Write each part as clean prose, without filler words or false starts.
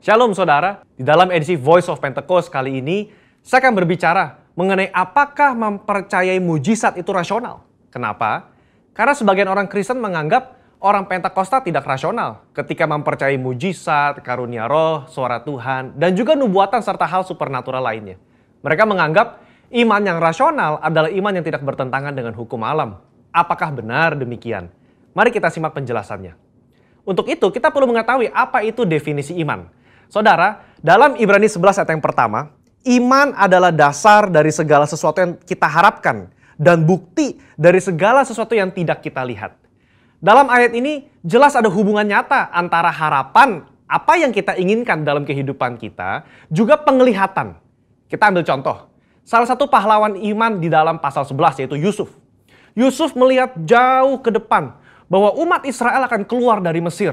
Shalom saudara, di dalam edisi Voice of Pentecost kali ini, saya akan berbicara mengenai apakah mempercayai mujizat itu rasional. Kenapa? Karena sebagian orang Kristen menganggap orang Pentakosta tidak rasional ketika mempercayai mujizat, karunia roh, suara Tuhan, dan juga nubuatan serta hal supernatural lainnya. Mereka menganggap iman yang rasional adalah iman yang tidak bertentangan dengan hukum alam. Apakah benar demikian? Mari kita simak penjelasannya. Untuk itu, kita perlu mengetahui apa itu definisi iman. Saudara, dalam Ibrani 11 ayat yang pertama, iman adalah dasar dari segala sesuatu yang kita harapkan dan bukti dari segala sesuatu yang tidak kita lihat. Dalam ayat ini, jelas ada hubungan nyata antara harapan, apa yang kita inginkan dalam kehidupan kita, juga penglihatan. Kita ambil contoh. Salah satu pahlawan iman di dalam pasal 11 yaitu Yusuf. Yusuf melihat jauh ke depan bahwa umat Israel akan keluar dari Mesir.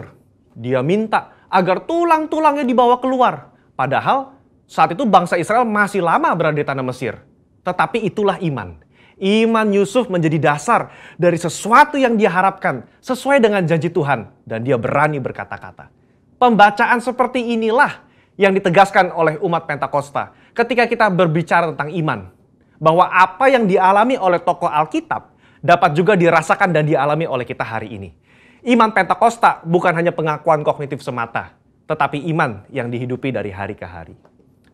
Dia minta agar tulang-tulangnya dibawa keluar. Padahal saat itu bangsa Israel masih lama berada di tanah Mesir. Tetapi itulah iman. Iman Yusuf menjadi dasar dari sesuatu yang dia harapkan sesuai dengan janji Tuhan. Dan dia berani berkata-kata. Pembacaan seperti inilah yang ditegaskan oleh umat Pentakosta ketika kita berbicara tentang iman. Bahwa apa yang dialami oleh tokoh Alkitab dapat juga dirasakan dan dialami oleh kita hari ini. Iman Pentakosta bukan hanya pengakuan kognitif semata, tetapi iman yang dihidupi dari hari ke hari.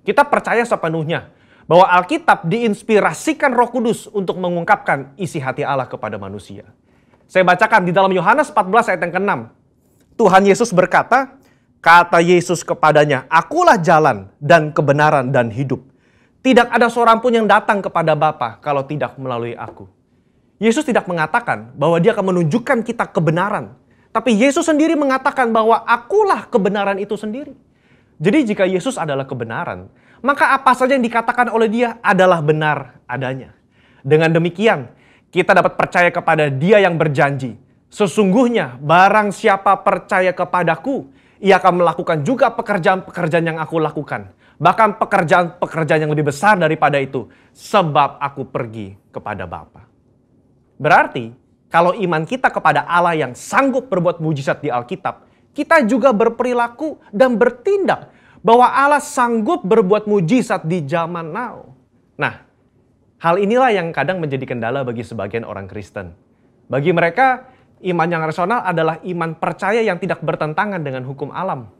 Kita percaya sepenuhnya bahwa Alkitab diinspirasikan Roh Kudus untuk mengungkapkan isi hati Allah kepada manusia. Saya bacakan di dalam Yohanes 14 ayat yang ke-6. Tuhan Yesus berkata, kata Yesus kepadanya, "Akulah jalan dan kebenaran dan hidup. Tidak ada seorang pun yang datang kepada Bapa kalau tidak melalui aku." Yesus tidak mengatakan bahwa dia akan menunjukkan kita kebenaran. Tapi Yesus sendiri mengatakan bahwa akulah kebenaran itu sendiri. Jadi jika Yesus adalah kebenaran, maka apa saja yang dikatakan oleh dia adalah benar adanya. Dengan demikian, kita dapat percaya kepada dia yang berjanji. Sesungguhnya barang siapa percaya kepadaku, ia akan melakukan juga pekerjaan-pekerjaan yang aku lakukan. Bahkan pekerjaan-pekerjaan yang lebih besar daripada itu. Sebab aku pergi kepada Bapa. Berarti, kalau iman kita kepada Allah yang sanggup berbuat mujizat di Alkitab, kita juga berperilaku dan bertindak bahwa Allah sanggup berbuat mujizat di zaman now. Nah, hal inilah yang kadang menjadi kendala bagi sebagian orang Kristen. Bagi mereka, iman yang rasional adalah iman percaya yang tidak bertentangan dengan hukum alam.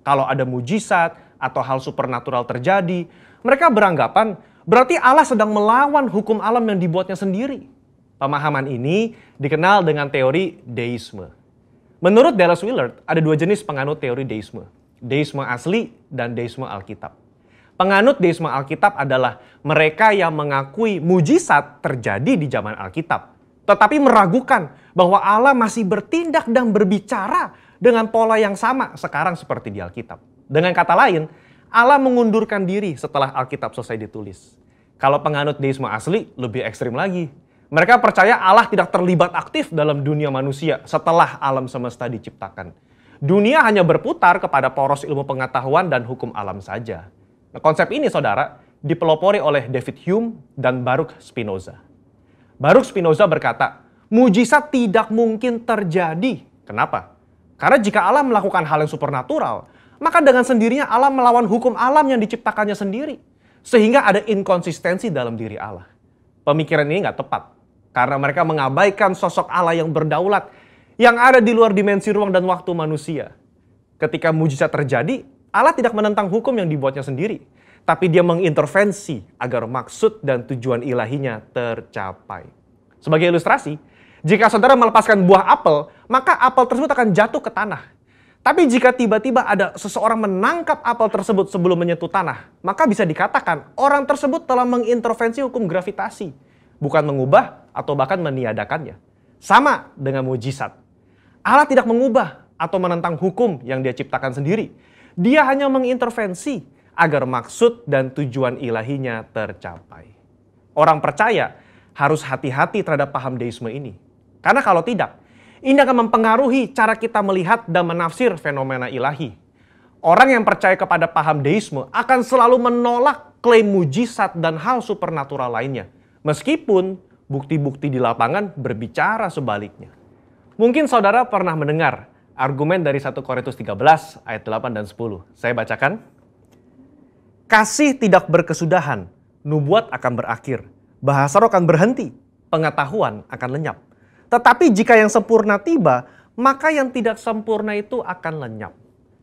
Kalau ada mujizat atau hal supernatural terjadi, mereka beranggapan berarti Allah sedang melawan hukum alam yang dibuatnya sendiri. Pemahaman ini dikenal dengan teori deisme. Menurut Dallas Willard, ada dua jenis penganut teori deisme. Deisme asli dan deisme Alkitab. Penganut deisme Alkitab adalah mereka yang mengakui mujizat terjadi di zaman Alkitab. Tetapi meragukan bahwa Allah masih bertindak dan berbicara dengan pola yang sama sekarang seperti di Alkitab. Dengan kata lain, Allah mengundurkan diri setelah Alkitab selesai ditulis. Kalau penganut deisme asli, lebih ekstrim lagi. Mereka percaya Allah tidak terlibat aktif dalam dunia manusia setelah alam semesta diciptakan. Dunia hanya berputar kepada poros ilmu pengetahuan dan hukum alam saja. Nah, konsep ini, saudara, dipelopori oleh David Hume dan Baruch Spinoza. Baruch Spinoza berkata, mujizat tidak mungkin terjadi. Kenapa? Karena jika Allah melakukan hal yang supernatural, maka dengan sendirinya Allah melawan hukum alam yang diciptakannya sendiri. Sehingga ada inkonsistensi dalam diri Allah. Pemikiran ini nggak tepat. Karena mereka mengabaikan sosok Allah yang berdaulat, yang ada di luar dimensi ruang dan waktu manusia. Ketika mujizat terjadi, Allah tidak menentang hukum yang dibuatnya sendiri. Tapi dia mengintervensi agar maksud dan tujuan ilahinya tercapai. Sebagai ilustrasi, jika saudara melepaskan buah apel, maka apel tersebut akan jatuh ke tanah. Tapi jika tiba-tiba ada seseorang menangkap apel tersebut sebelum menyentuh tanah, maka bisa dikatakan orang tersebut telah mengintervensi hukum gravitasi. Bukan mengubah atau bahkan meniadakannya. Sama dengan mujizat. Allah tidak mengubah atau menentang hukum yang dia ciptakan sendiri. Dia hanya mengintervensi agar maksud dan tujuan ilahinya tercapai. Orang percaya harus hati-hati terhadap paham deisme ini. Karena kalau tidak, ini akan mempengaruhi cara kita melihat dan menafsir fenomena ilahi. Orang yang percaya kepada paham deisme akan selalu menolak klaim mujizat dan hal supernatural lainnya. Meskipun bukti-bukti di lapangan berbicara sebaliknya. Mungkin saudara pernah mendengar argumen dari 1 Korintus 13 ayat 8 dan 10. Saya bacakan. Kasih tidak berkesudahan, nubuat akan berakhir, bahasa roh akan berhenti, pengetahuan akan lenyap. Tetapi jika yang sempurna tiba, maka yang tidak sempurna itu akan lenyap.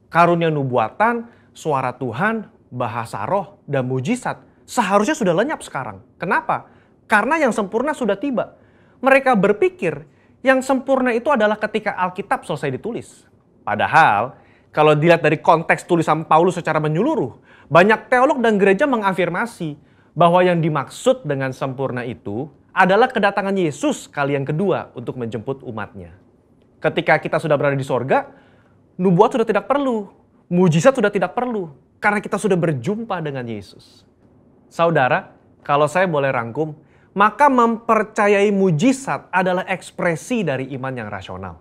Karunia nubuatan, suara Tuhan, bahasa roh, dan mujizat seharusnya sudah lenyap sekarang. Kenapa? Karena yang sempurna sudah tiba. Mereka berpikir yang sempurna itu adalah ketika Alkitab selesai ditulis. Padahal kalau dilihat dari konteks tulisan Paulus secara menyeluruh, banyak teolog dan gereja mengafirmasi bahwa yang dimaksud dengan sempurna itu adalah kedatangan Yesus kali yang kedua untuk menjemput umatnya. Ketika kita sudah berada di sorga, nubuat sudah tidak perlu, mujizat sudah tidak perlu, karena kita sudah berjumpa dengan Yesus. Saudara, kalau saya boleh rangkum, maka mempercayai mujizat adalah ekspresi dari iman yang rasional.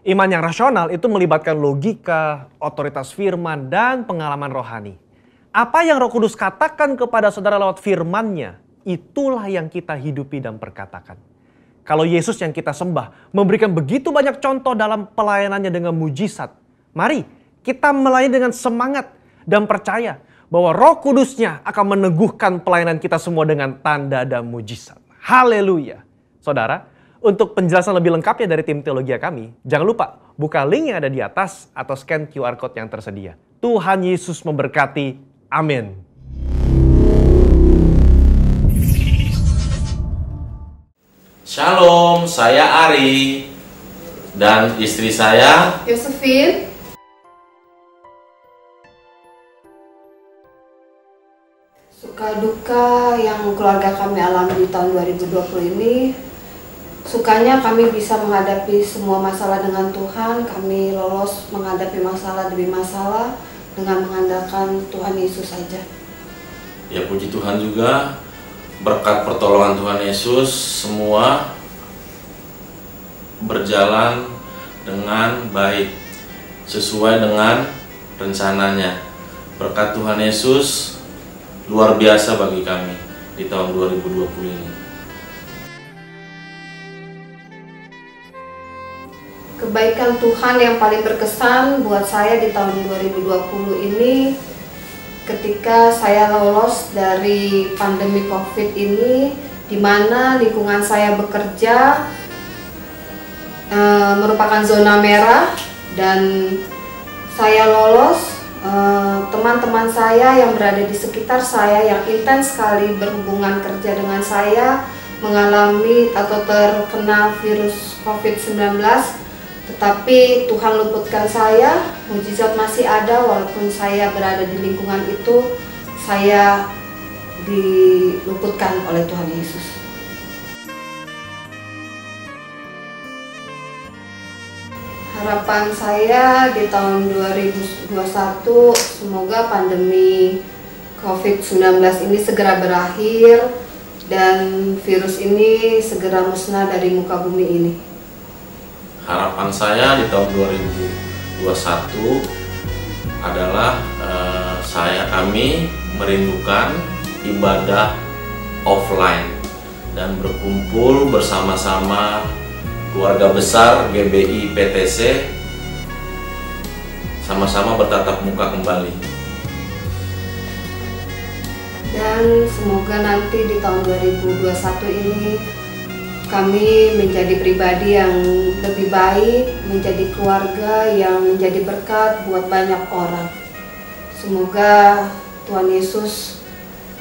Iman yang rasional itu melibatkan logika, otoritas firman, dan pengalaman rohani. Apa yang Roh Kudus katakan kepada saudara lewat firman-Nya, itulah yang kita hidupi dan perkatakan. Kalau Yesus yang kita sembah memberikan begitu banyak contoh dalam pelayanannya dengan mujizat, mari kita melayani dengan semangat dan percaya bahwa Roh Kudus-Nya akan meneguhkan pelayanan kita semua dengan tanda dan mujizat. Haleluya. Saudara, untuk penjelasan lebih lengkapnya dari tim teologi kami, jangan lupa buka link yang ada di atas atau scan QR Code yang tersedia. Tuhan Yesus memberkati. Amin. Shalom, saya Ari dan istri saya Josephine. Suka duka yang keluarga kami alami di tahun 2020 ini, sukanya kami bisa menghadapi semua masalah dengan Tuhan. Kami lolos menghadapi masalah demi masalah dengan mengandalkan Tuhan Yesus saja. Ya, puji Tuhan juga, berkat pertolongan Tuhan Yesus semua berjalan dengan baik sesuai dengan rencananya. Berkat Tuhan Yesus luar biasa bagi kami di tahun 2020 ini. Kebaikan Tuhan yang paling berkesan buat saya di tahun 2020 ini ketika saya lolos dari pandemi COVID ini, di mana lingkungan saya bekerja merupakan zona merah dan saya lolos. Teman-teman saya yang berada di sekitar saya yang intens sekali berhubungan kerja dengan saya mengalami atau terkena virus COVID-19, tetapi Tuhan luputkan saya. Mujizat masih ada walaupun saya berada di lingkungan itu, saya diluputkan oleh Tuhan Yesus. Harapan saya di tahun 2021 semoga pandemi COVID-19 ini segera berakhir dan virus ini segera musnah dari muka bumi ini. Harapan saya di tahun 2021 adalah kami merindukan ibadah offline dan berkumpul bersama-sama keluarga besar GBI PTC, sama-sama bertatap muka kembali. Dan semoga nanti di tahun 2021 ini kami menjadi pribadi yang lebih baik, menjadi keluarga yang menjadi berkat buat banyak orang. Semoga Tuhan Yesus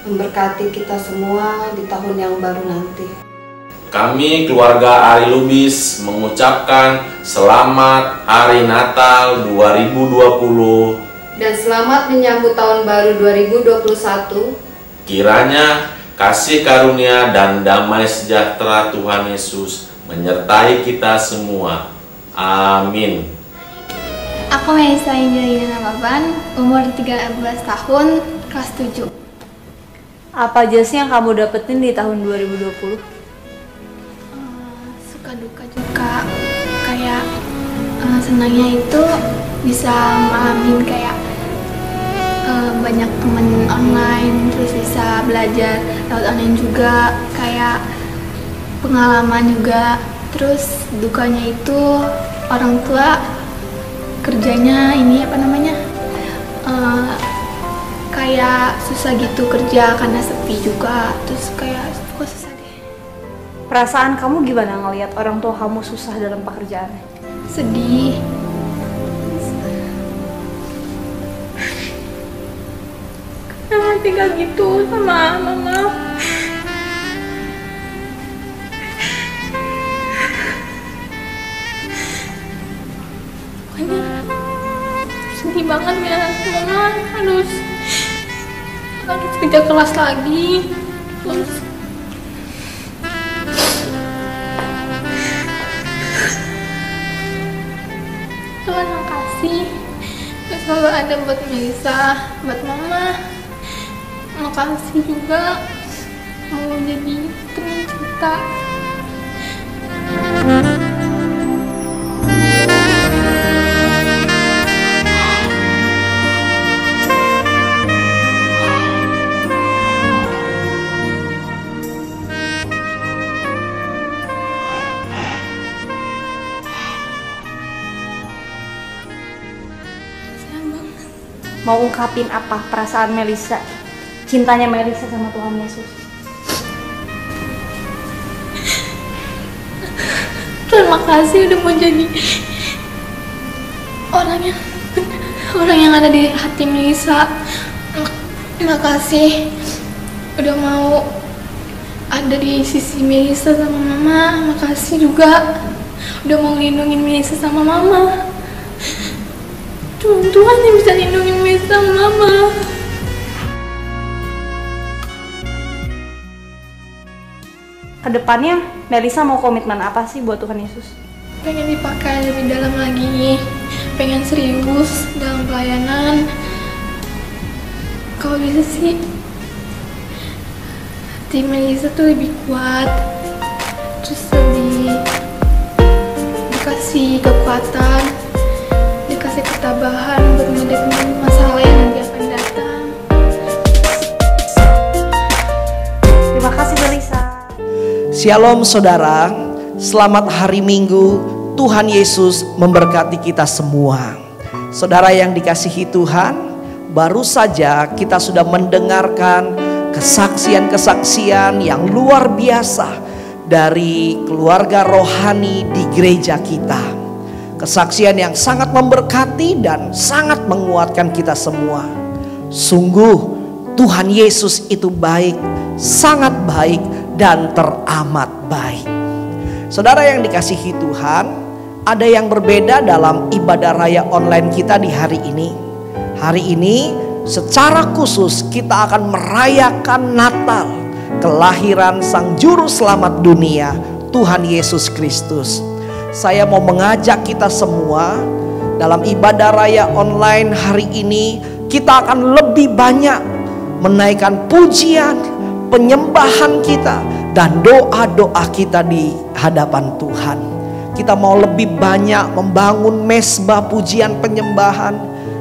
memberkati kita semua di tahun yang baru nanti. Kami keluarga Ari Lubis mengucapkan selamat Hari Natal 2020 dan selamat menyambut tahun baru 2021. Kiranya kasih karunia dan damai sejahtera Tuhan Yesus menyertai kita semua. Amin. Aku Melisa Angelina Namaban, umur 13 tahun, kelas 7. Apa aja sih yang kamu dapetin di tahun 2020? Suka duka juga, kayak senangnya itu bisa ngalamin kayak banyak temen online, terus bisa belajar lewat online juga, kayak pengalaman juga. Terus dukanya itu orang tua kerjanya ini apa namanya, kayak susah gitu kerja karena sepi juga, terus kayak kok susah deh. Perasaan kamu gimana ngelihat orang tua kamu susah dalam pekerjaannya? Sedih. Karena tinggal gitu sama mama. Pokoknya sedih banget ya, mama harus kerja keras lagi. Terus Tuhan makasih selalu ada buat Melisa, buat mama. Makasih juga mau jadi teman cerita. Mau ungkapin apa perasaan Melisa, cintanya Melisa sama Tuhan Yesus? Terima kasih udah mau jadi orang yang ada di hati Melisa. Terima kasih udah mau ada di sisi Melisa sama mama. Makasih juga udah mau lindungin Melisa sama mama. Tuhan yang bisa lindungin Melisa sama mama. Kedepannya Melisa mau komitmen apa sih buat Tuhan Yesus? Pengen dipakai lebih dalam lagi, pengen serius dalam pelayanan. Kalau bisa sih hati Melisa tuh lebih kuat, terus dikasih kekuatan, dikasih ketabahan buat menghadapi masalah yang nanti akan datang. Terima kasih Melisa. Shalom saudara, selamat hari Minggu. Tuhan Yesus memberkati kita semua. Saudara yang dikasihi Tuhan, baru saja kita sudah mendengarkan kesaksian-kesaksian yang luar biasa dari keluarga rohani di gereja kita. Kesaksian yang sangat memberkati dan sangat menguatkan kita semua. Sungguh Tuhan Yesus itu baik, sangat baik dan teramat baik. Saudara yang dikasihi Tuhan, ada yang berbeda dalam ibadah raya online kita di hari ini. Hari ini secara khusus kita akan merayakan Natal, kelahiran Sang Juru Selamat dunia, Tuhan Yesus Kristus. Saya mau mengajak kita semua dalam ibadah raya online hari ini, kita akan lebih banyak menaikkan pujian, penyembahan kita, dan doa-doa kita di hadapan Tuhan. Kita mau lebih banyak membangun mezbah pujian, penyembahan,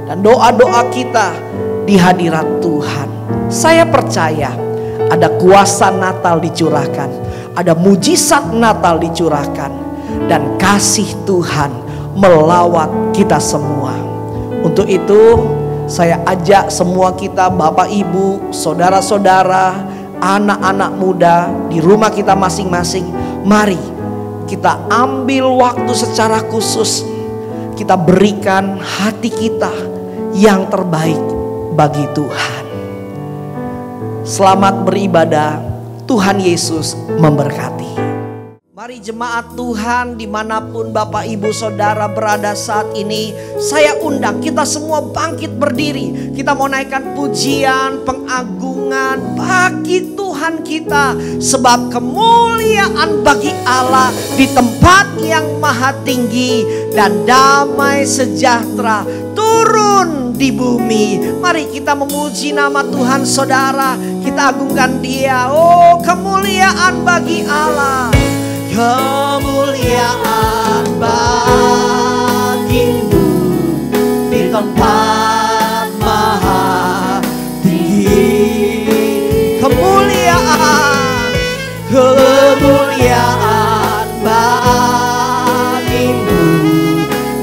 dan doa-doa kita di hadirat Tuhan. Saya percaya ada kuasa Natal dicurahkan, ada mujizat Natal dicurahkan, dan kasih Tuhan melawat kita semua. Untuk itu saya ajak semua kita, Bapak Ibu, saudara-saudara, anak-anak muda di rumah kita masing-masing, mari kita ambil waktu secara khusus, kita berikan hati kita yang terbaik bagi Tuhan. Selamat beribadah, Tuhan Yesus memberkati. Mari jemaat Tuhan dimanapun Bapak Ibu Saudara berada saat ini, saya undang kita semua bangkit berdiri. Kita mau naikkan pujian, pengagungan bagi Tuhan kita. Sebab kemuliaan bagi Allah di tempat yang maha tinggi, dan damai sejahtera turun di bumi. Mari kita memuji nama Tuhan saudara, kita agungkan Dia. Oh, kemuliaan bagi Allah. Kemuliaan bagimu di tempat maha tinggi. Kemuliaan bagimu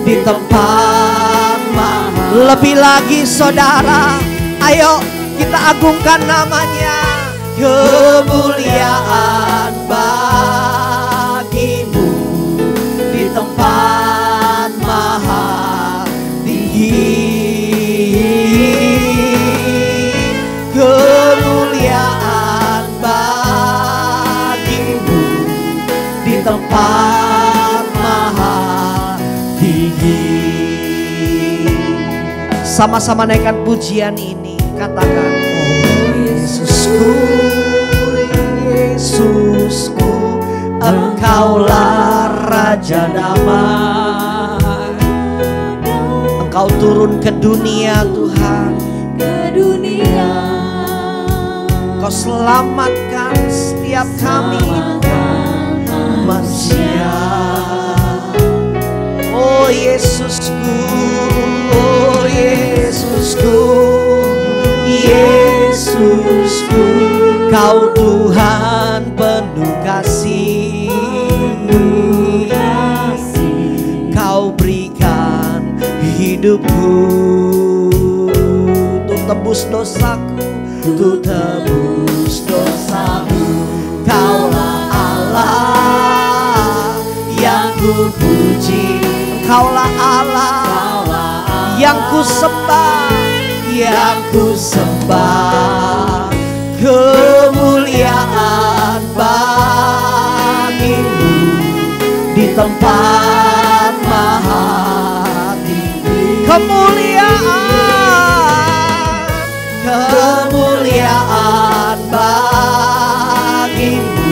di tempat Lebih lagi saudara, ayo kita agungkan namanya. Kemuliaan bagimu di tempat maha tinggi. Kemuliaan bagimu di tempat maha tinggi. Sama-sama naikkan pujian ini, katakan, oh Yesusku, Yesusku, Engkaulah Raja damai. Engkau turun ke dunia Tuhan, ke dunia. Kau selamatkan setiap kami manusia. Oh Yesusku, oh Yesusku, Yesusku, Kau Tuhan penuh kasih. Kau berikan hidupku untuk tebus dosaku, untuk tebus dosaku. Kaulah Allah yang ku puji, Kaulah Allah yang ku sembah, yang ku sembah. Kemuliaan bagimu di tempat maha tinggi. Kemuliaan bagimu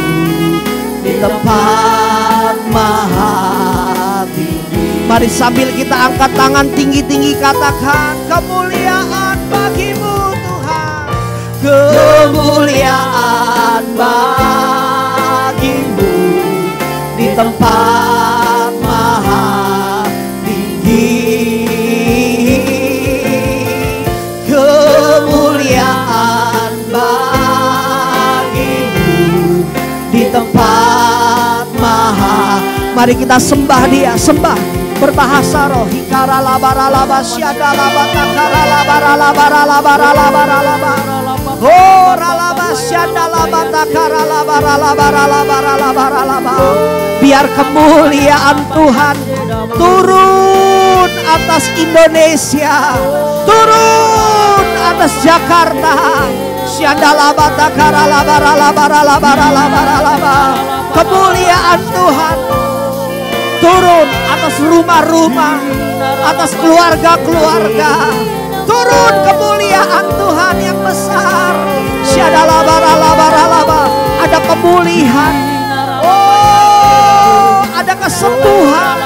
di tempat maha tinggi. Mari sambil kita angkat tangan tinggi-tinggi, katakan, kemuliaan bagimu Tuhan. Kemuliaan bagimu di tempat maha tinggi. Kemuliaan bagimu di tempat maha. Mari kita sembah Dia, sembah berbahasa roh. Hikara labara laba syada laba takara labara labara labara labara labara. Oh ralaba syada laba takara labara labara labara labara labara. Biar kemuliaan Tuhan turun atas Indonesia, turun atas Jakarta. Syada laba takara labara labara labara labara labara. Kemuliaan Tuhan turun atas rumah-rumah, atas keluarga-keluarga. Turun kemuliaan Tuhan yang besar. Syadalabaralabaralaba. Ada kemuliaan. Oh, ada kesembuhan.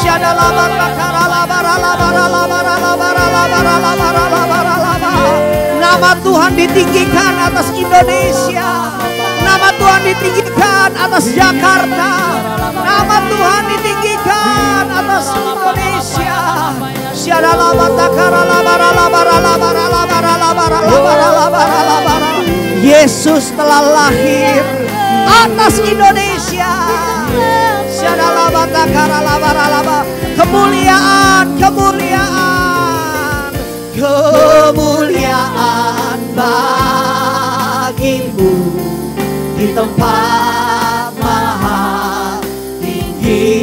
Syadalabaralabaralabaralabaralabaralabaralabaralabaralabaralabaralabar. Nama Tuhan ditinggikan atas Indonesia. Nama Tuhan ditinggikan atas Jakarta. Nama Tuhan ditinggikan atas Indonesia. Yesus telah lahir atas Indonesia. Kemuliaan, kemuliaan, kemuliaan bagimu di tempat maha tinggi.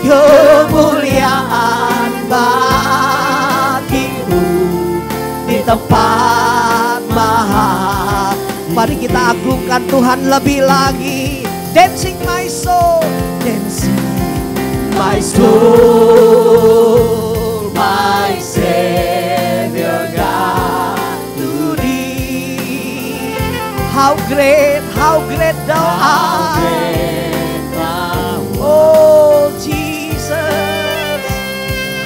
Kemuliaan bagimu di tempat maha. Mari kita agungkan Tuhan lebih lagi. Dancing my soul, dancing my soul, my Savior God to thee. How great thou art. Oh Jesus,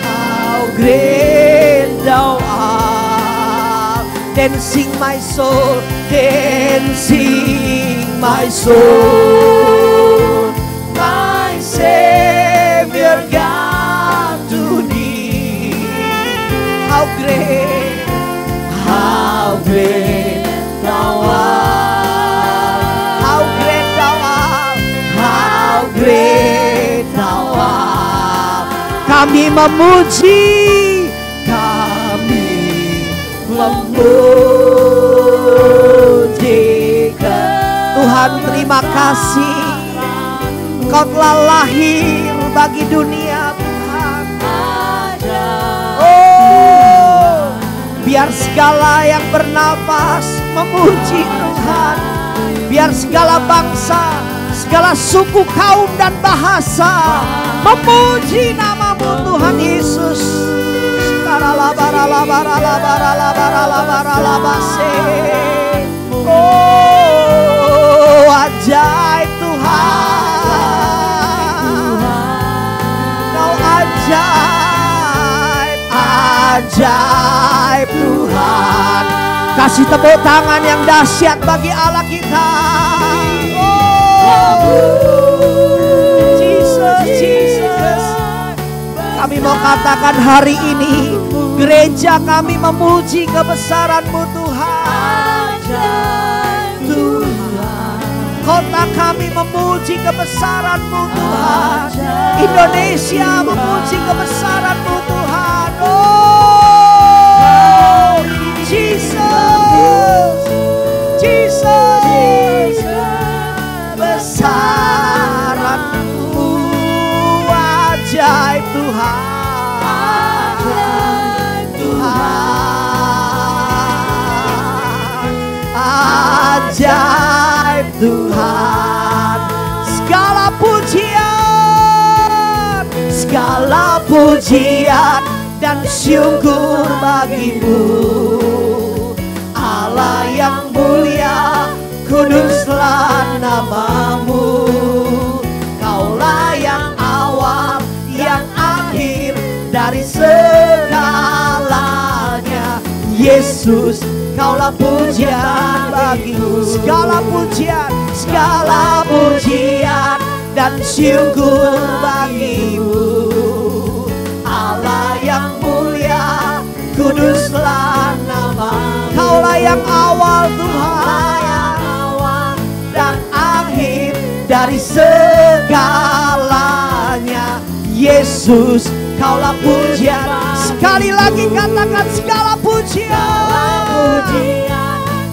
how great thou art. Dancing my soul, dancing my soul, my Savior God to thee. How great thou art. How great thou art. How great thou art. Kami memuji, kami memuji. Tuhan, terima kasih. Engkau telah lahir bagi dunia, Tuhan. Oh, biar segala yang bernapas memuji Tuhan. Biar segala bangsa, segala suku, kaum dan bahasa memuji nama-Mu, Tuhan Yesus. Oh, ajaib Tuhan. Kau ajaib, ajaib Tuhan. Kasih tepuk tangan yang dahsyat bagi Allah kita. Oh, Jesus, Jesus. Kami mau katakan hari ini, gereja kami memuji kebesaran-Mu Tuhan. Kota kami memuji kebesaran-Mu Tuhan. Indonesia memuji kebesaran-Mu Tuhan. Oh, Jesus, Jesus, besaran-Mu ajaib Tuhan, Tuhan, ajaib Tuhan. Segala pujian, segala pujian dan syukur bagi-Mu. Allah yang mulia, kuduslah nama-Mu. Kaulah yang awal, yang akhir dari segalanya. Yesus, Kaulah pujian bagi-Mu. Segala pujian, segala pujian dan syukur bagi-Mu. Allah yang mulia, kuduslah nama-Mu. Kaulah yang awal Tuhan, dan akhir dari segalanya. Yesus, Kaulah pujian. Sekali lagi katakan, segala pujian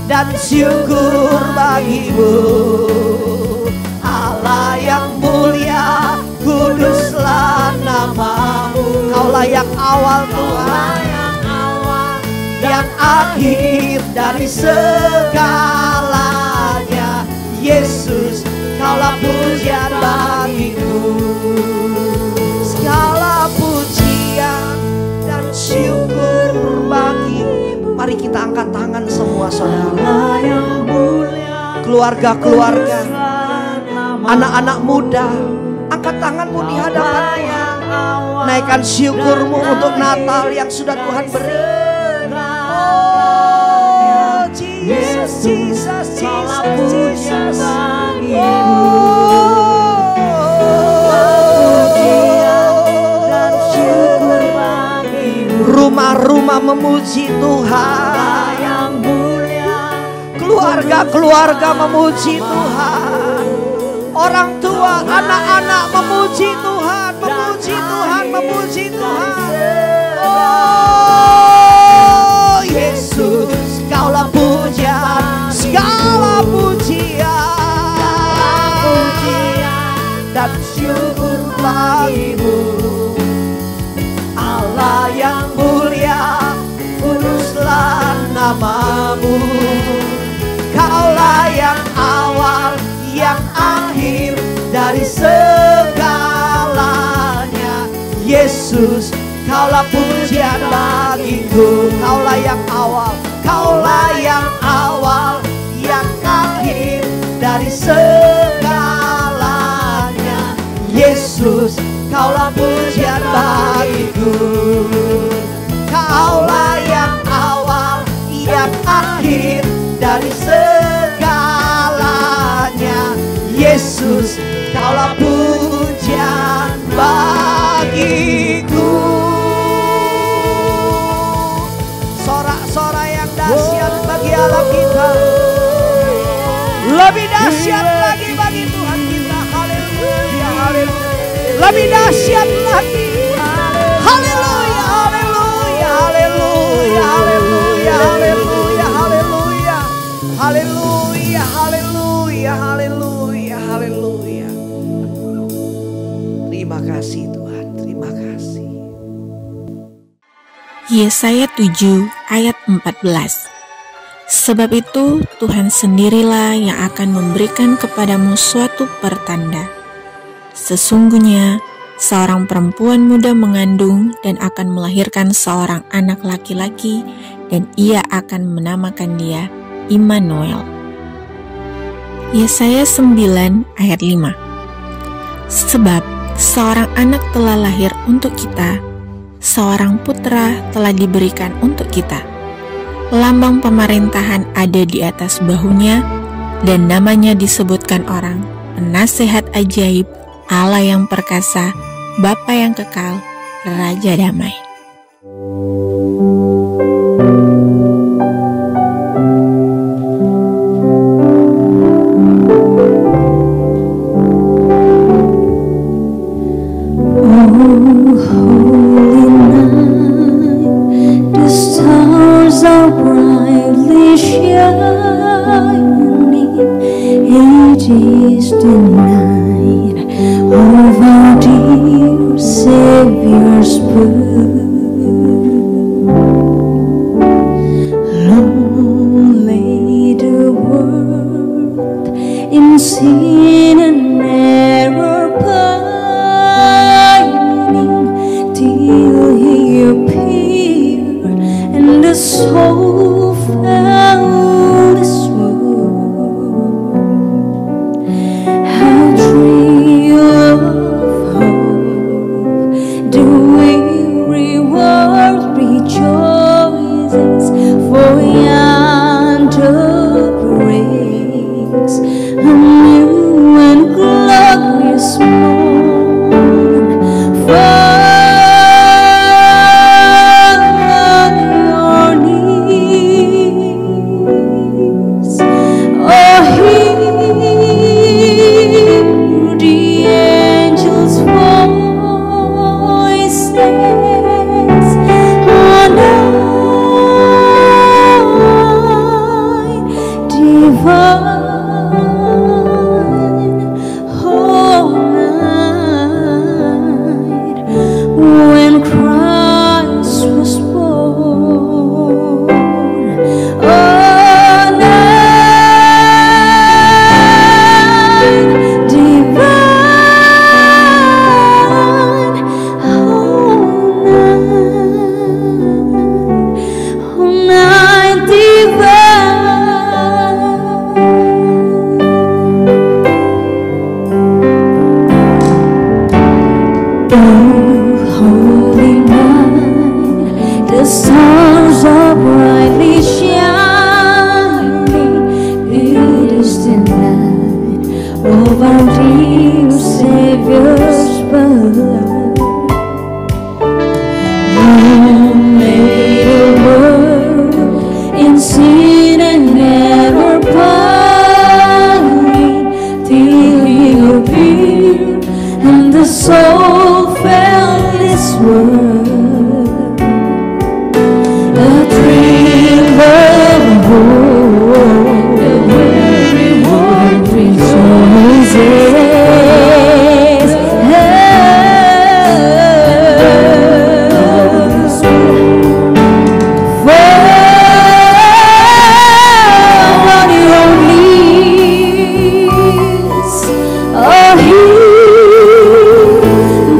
dan syukur bagi-Mu. Allah yang mulia, kuduslah nama-Mu. Kaulah yang awal Tuhan, yang akhir dari segalanya. Yesus, Kaulah pujian bagi-Ku. Segala pujian dan syukur bagi-Mu. Mari kita angkat tangan semua saudara. Keluarga-keluarga, anak-anak muda, angkat tanganmu di hadapan-Nya. Naikkan syukurmu untuk Natal yang sudah Tuhan beri. Oh, Jesus, Jesus, Jesus, Jesus. Rumah-rumah memuji Tuhan. Keluarga-keluarga memuji Tuhan. Orang tua, anak-anak memuji Tuhan, memuji Tuhan, memuji Tuhan. Oh, Yesus, Kaulah pujian, segala pujian dan syukur bagi-Mu. Allah yang mulia, kuduslah nama-Mu. Kaulah yang awal, yang akhir dari segalanya. Yesus, Kaulah pujian bagi-Ku. Kaulah yang awal, Kaulah yang awal, yang akhir dari segalanya. Yesus, Kaulah pujian bagi-Ku. Kaulah yang awal, yang akhir dari segalanya. Yesus, Kaulah pujian bagi-Ku. Sorak-sorai yang dahsyat bagi Allah kita. Lebih dahsyat lagi bagi Tuhan kita. Haleluya, haleluya. Lebih dahsyat lagi. Yesaya 7 ayat 14. Sebab itu Tuhan sendirilah yang akan memberikan kepadamu suatu pertanda. Sesungguhnya seorang perempuan muda mengandung dan akan melahirkan seorang anak laki-laki, dan ia akan menamakan dia Immanuel. Yesaya 9 ayat 5. Sebab seorang anak telah lahir untuk kita, seorang putra telah diberikan untuk kita. Lambang pemerintahan ada di atas bahunya, dan namanya disebutkan orang, Penasehat Ajaib, Allah yang perkasa, Bapa yang kekal, Raja Damai.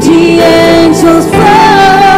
The angels fly.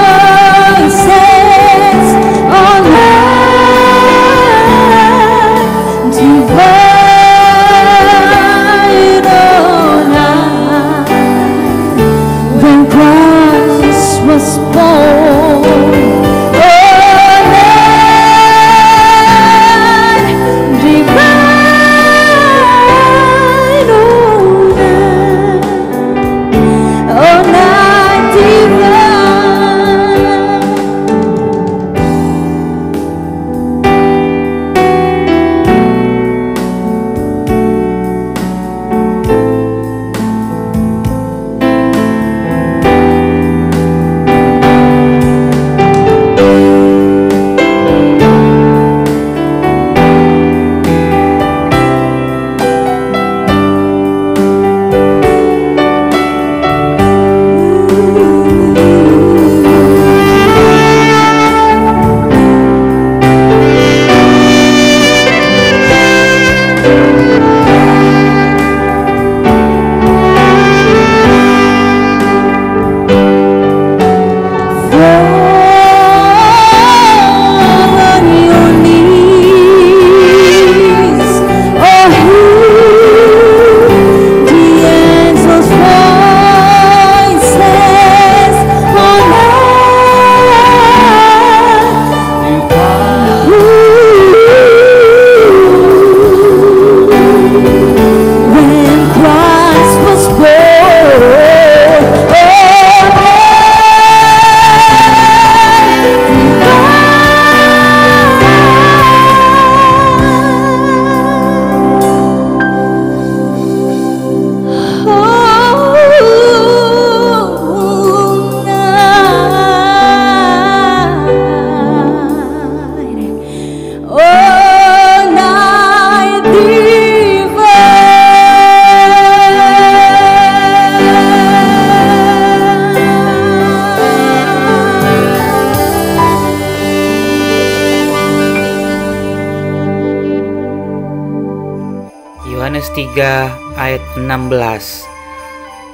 3 ayat 16.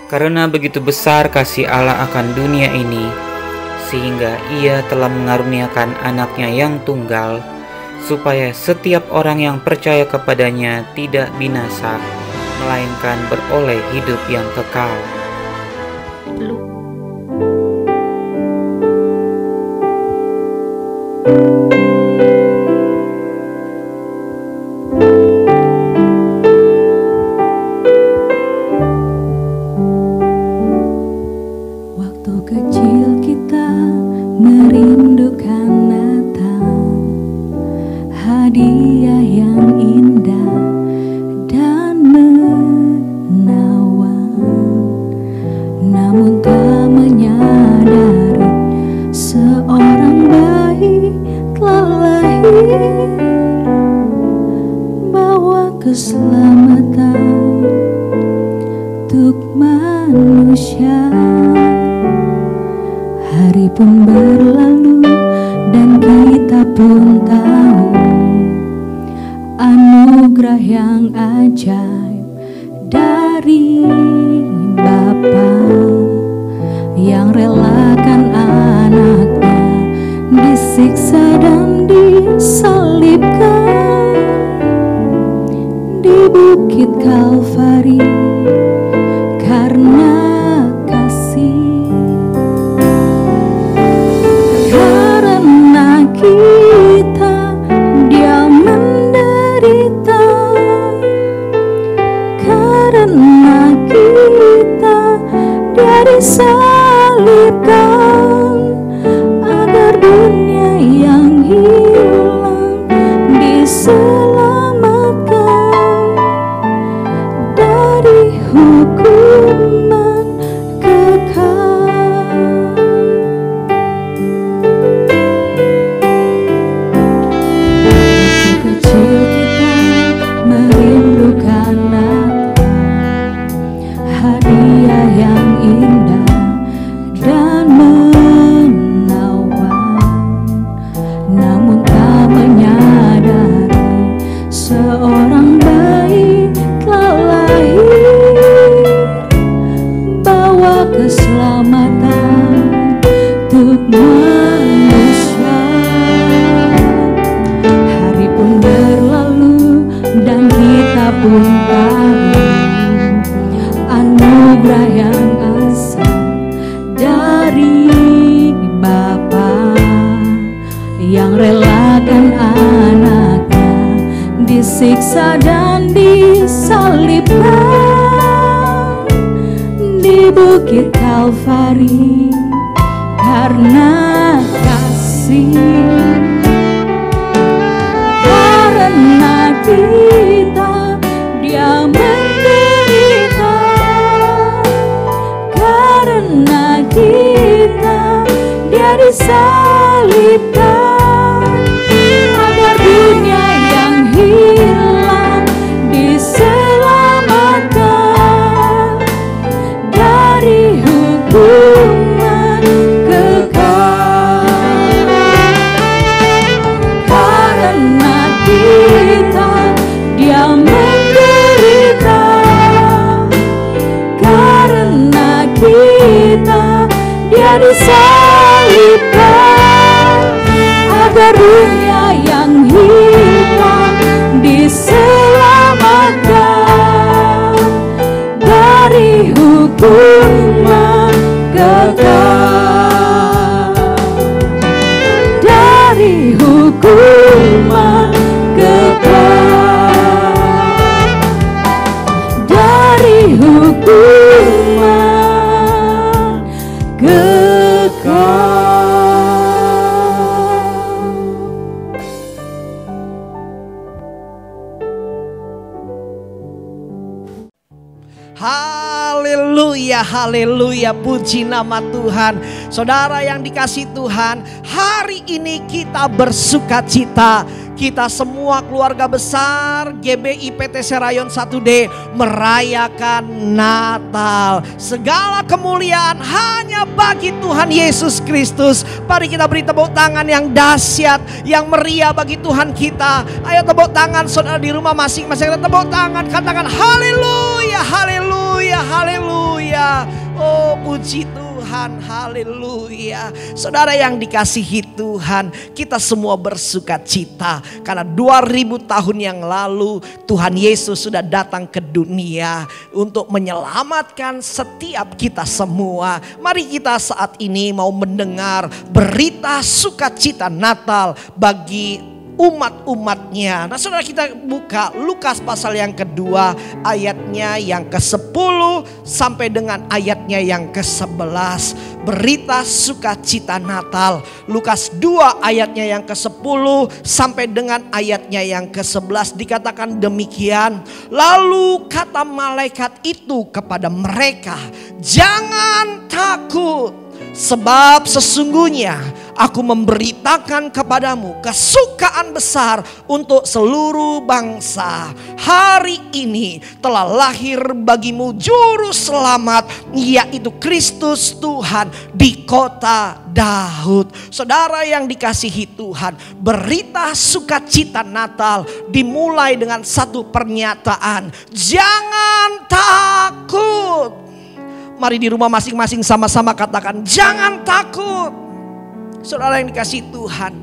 Karena begitu besar kasih Allah akan dunia ini, sehingga Ia telah mengaruniakan anaknya yang tunggal, supaya setiap orang yang percaya kepadanya tidak binasa, melainkan beroleh hidup yang kekal. Waktu kecil kita merindukan Natal, hadiah yang indah dan menawan. Namun tak menyadari seorang bayi telah lahir, bawa keselamatan untuk manusia. Hari pun berlalu dan kita pun tahu anugerah yang ajaib dari Bapa yang relakan anaknya disiksa dan disalibkan di Bukit Kalvari karena kita Dia menderita, karena kita Dia disalibkan, agar dunia yang hilang diselamatkan dari hukuman kekal. Hadiah yang indah dan menawan, namun tak menyadari seorang bayi telah lahir, bawa keselamatan untuk manusia. Hari pun berlalu dan kita pun tahu anugerah yang asal dari Bapa yang relakan anaknya disiksa dan disalibkan di Bukit Kalvari karena kasih, karena kita Dia menderita, karena kita Dia disalibkan, agar dunia yang hilang diselamatkan dari hukuman kekal. Karena kita Dia menderita, karena kita Dia disalibkan, agar dunia yang hilang diselamatkan dari hukuman kekal, dari hukuman kekal, dari hukuman kekal. Haleluya, haleluya, puji nama Tuhan. Saudara yang dikasih Tuhan, hari ini kita bersuka cita. Kita semua keluarga besar GBI PT Serayon 1D merayakan Natal. Segala kemuliaan hanya bagi Tuhan Yesus Kristus. Mari kita beri tepuk tangan yang dahsyat, yang meriah bagi Tuhan kita. Ayo tepuk tangan saudara di rumah masing-masing. Tepuk tangan, katakan haleluya, haleluya, haleluya. Oh, puji Tuhan, haleluya. Saudara yang dikasihi Tuhan, kita semua bersuka cita karena 2000 tahun yang lalu Tuhan Yesus sudah datang ke dunia untuk menyelamatkan setiap kita semua. Mari kita saat ini mau mendengar berita sukacita Natal bagi umat-umatnya. Nah, saudara, kita buka Lukas pasal yang kedua, ayatnya yang ke-10 sampai dengan ayatnya yang ke-11. Berita sukacita Natal. Lukas 2 ayatnya yang ke-10 sampai dengan ayatnya yang ke-11 dikatakan demikian. Lalu kata malaikat itu kepada mereka, "Jangan takut, sebab sesungguhnya aku memberitakan kepadamu kesukaan besar untuk seluruh bangsa. Hari ini telah lahir bagimu juru selamat, yaitu Kristus Tuhan di kota Daud." Saudara yang dikasihi Tuhan, berita sukacita Natal dimulai dengan satu pernyataan, jangan takut. Mari di rumah masing-masing sama-sama katakan, jangan takut. Saudara yang dikasihi Tuhan,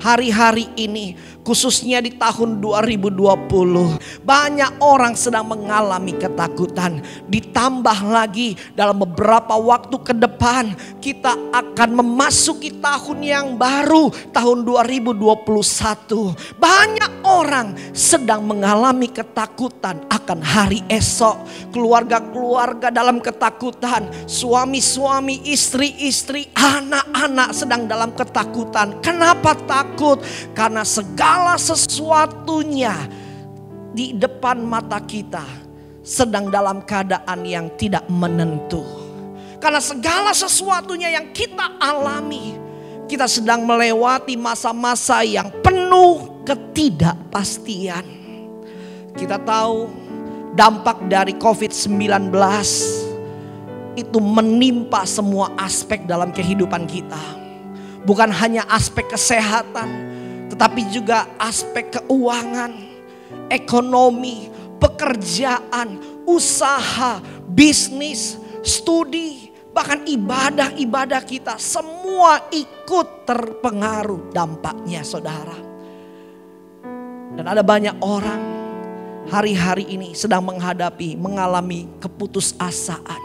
hari-hari ini khususnya di tahun 2020 banyak orang sedang mengalami ketakutan. Ditambah lagi dalam beberapa waktu ke depan kita akan memasuki tahun yang baru, tahun 2021. Banyak orang sedang mengalami ketakutan akan hari esok. Keluarga-keluarga dalam ketakutan, suami-suami, istri-istri, anak-anak sedang dalam ketakutan. Kenapa takut? Karena segala sesuatunya di depan mata kita sedang dalam keadaan yang tidak menentu. Karena segala sesuatunya yang kita alami, kita sedang melewati masa-masa yang penuh ketidakpastian. Kita tahu dampak dari COVID-19 itu menimpa semua aspek dalam kehidupan kita. Bukan hanya aspek kesehatan, tetapi juga aspek keuangan, ekonomi, pekerjaan, usaha, bisnis, studi, bahkan ibadah-ibadah kita semua ikut terpengaruh dampaknya, saudara. Dan ada banyak orang hari-hari ini sedang mengalami keputusasaan,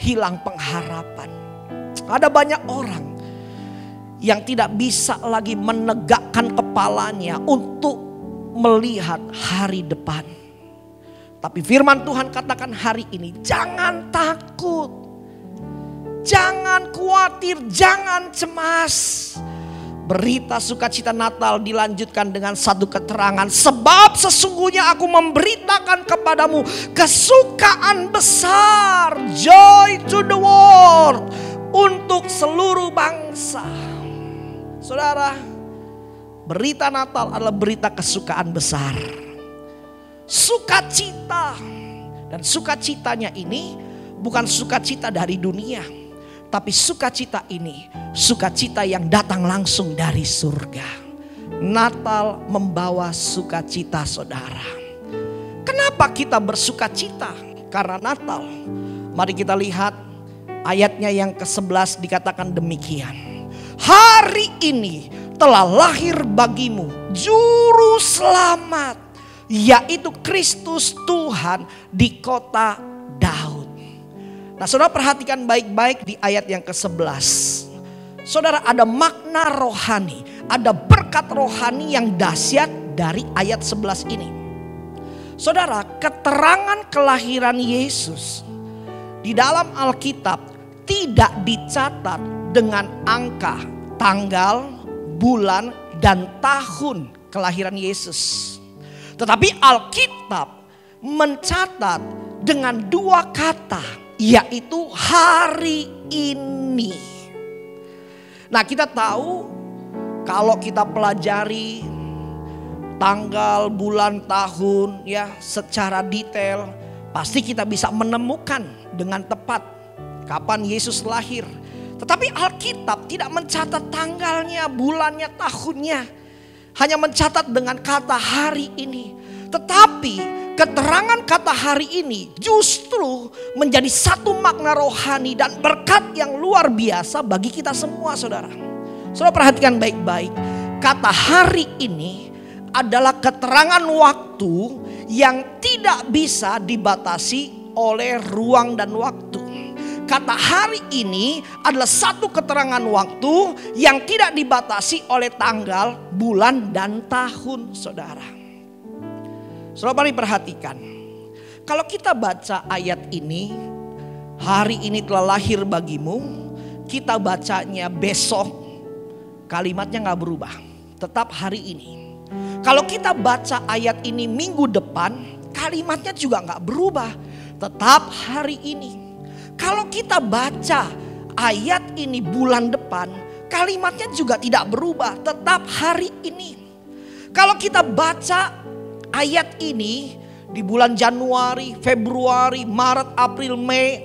hilang pengharapan. Ada banyak orang yang tidak bisa lagi menegakkan kepalanya untuk melihat hari depan. Tapi firman Tuhan katakan hari ini, jangan takut, jangan khawatir, jangan cemas. Berita sukacita Natal dilanjutkan dengan satu keterangan, sebab sesungguhnya aku memberitakan kepadamu kesukaan besar, joy to the world, untuk seluruh bangsa. Saudara, berita Natal adalah berita kesukaan besar. Sukacita. Dan sukacitanya ini bukan sukacita dari dunia. Tapi sukacita ini sukacita yang datang langsung dari surga. Natal membawa sukacita, saudara. Kenapa kita bersukacita? Karena Natal. Mari kita lihat ayatnya yang ke-11 dikatakan demikian. Hari ini telah lahir bagimu juru selamat, yaitu Kristus Tuhan di kota Daud. Nah, saudara perhatikan baik-baik di ayat yang ke-11. Saudara, ada makna rohani, ada berkat rohani yang dahsyat dari ayat 11 ini. Saudara, keterangan kelahiran Yesus di dalam Alkitab tidak dicatat dengan angka, tanggal, bulan, dan tahun kelahiran Yesus. Tetapi Alkitab mencatat dengan dua kata yaitu hari ini. Nah, kita tahu kalau kita pelajari tanggal, bulan, tahun ya secara detail, pasti kita bisa menemukan dengan tepat kapan Yesus lahir. Tetapi Alkitab tidak mencatat tanggalnya, bulannya, tahunnya. Hanya mencatat dengan kata hari ini. Tetapi keterangan kata hari ini justru menjadi satu makna rohani dan berkat yang luar biasa bagi kita semua, saudara. Saudara perhatikan baik-baik. Kata hari ini adalah keterangan waktu yang tidak bisa dibatasi oleh ruang dan waktu. Kata hari ini adalah satu keterangan waktu yang tidak dibatasi oleh tanggal, bulan, dan tahun, saudara. Saudara mari perhatikan. Kalau kita baca ayat ini, hari ini telah lahir bagimu, kita bacanya besok, kalimatnya gak berubah, tetap hari ini. Kalau kita baca ayat ini minggu depan, kalimatnya juga gak berubah, tetap hari ini. Kalau kita baca ayat ini bulan depan, kalimatnya juga tidak berubah, tetap hari ini. Kalau kita baca ayat ini di bulan Januari, Februari, Maret, April, Mei,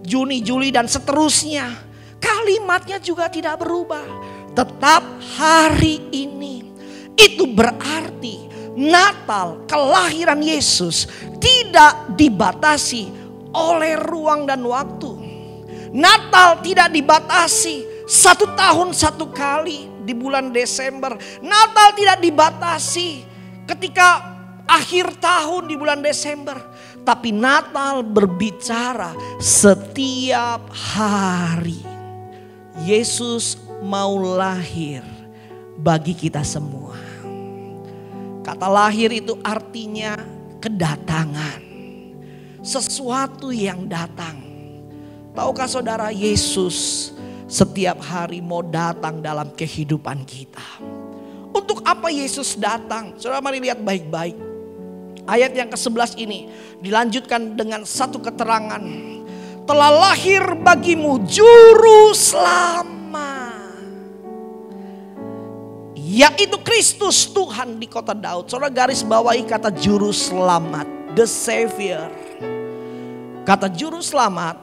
Juni, Juli dan seterusnya, kalimatnya juga tidak berubah, tetap hari ini. Itu berarti Natal, kelahiran Yesus tidak dibatasi oleh ruang dan waktu. Natal tidak dibatasi 1 tahun 1 kali di bulan Desember. Natal tidak dibatasi ketika akhir tahun di bulan Desember. Tapi Natal berbicara setiap hari. Yesus mau lahir bagi kita semua. Kata lahir itu artinya kedatangan. Sesuatu yang datang. Tahukah saudara, Yesus setiap hari mau datang dalam kehidupan kita. Untuk apa Yesus datang? Saudara mari lihat baik-baik. Ayat yang ke-11 ini dilanjutkan dengan satu keterangan. Telah lahir bagimu juru selamat, yaitu Kristus Tuhan di kota Daud. Saudara garis bawahi kata juru selamat, the Savior. Kata juru selamat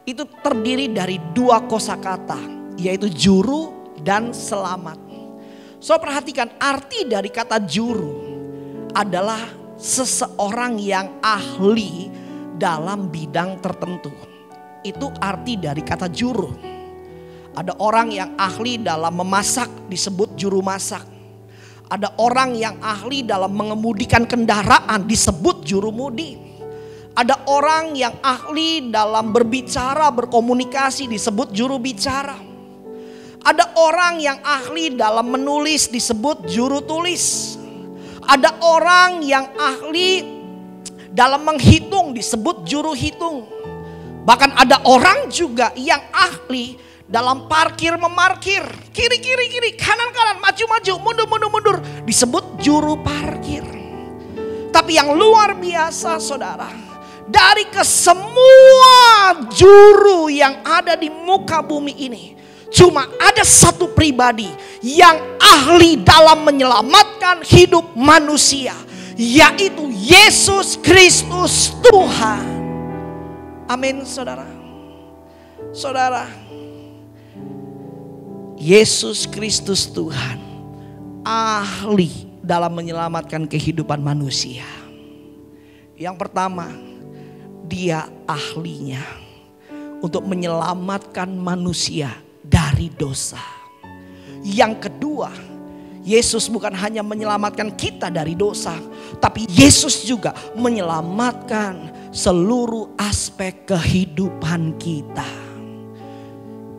itu terdiri dari 2 kosakata, yaitu juru dan selamat. So perhatikan, arti dari kata juru adalah seseorang yang ahli dalam bidang tertentu. Itu arti dari kata juru. Ada orang yang ahli dalam memasak disebut juru masak. Ada orang yang ahli dalam mengemudikan kendaraan disebut juru mudi. Ada orang yang ahli dalam berbicara, berkomunikasi disebut juru bicara. Ada orang yang ahli dalam menulis disebut juru tulis. Ada orang yang ahli dalam menghitung disebut juru hitung. Bahkan ada orang juga yang ahli dalam parkir memarkir. Kiri, kanan, maju, mundur disebut juru parkir. Tapi yang luar biasa saudara, dari kesemua juru yang ada di muka bumi ini, cuma ada satu pribadi yang ahli dalam menyelamatkan hidup manusia, yaitu Yesus Kristus Tuhan. Amin saudara. Saudara, Yesus Kristus Tuhan ahli dalam menyelamatkan kehidupan manusia. Yang pertama, Dia ahlinya untuk menyelamatkan manusia dari dosa. Yang kedua, Yesus bukan hanya menyelamatkan kita dari dosa, tapi Yesus juga menyelamatkan seluruh aspek kehidupan kita.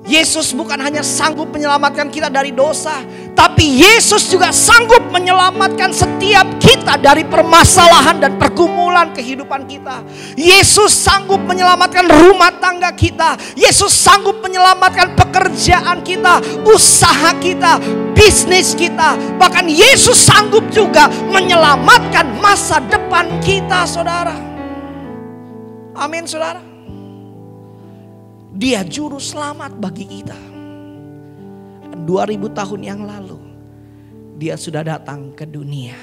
Yesus bukan hanya sanggup menyelamatkan kita dari dosa, tapi Yesus juga sanggup menyelamatkan setiap kita dari permasalahan dan pergumulan kehidupan kita. Yesus sanggup menyelamatkan rumah tangga kita. Yesus sanggup menyelamatkan pekerjaan kita, usaha kita, bisnis kita. Bahkan Yesus sanggup juga menyelamatkan masa depan kita, saudara. Amin, saudara. Dia juru selamat bagi kita. 2000 tahun yang lalu Dia sudah datang ke dunia.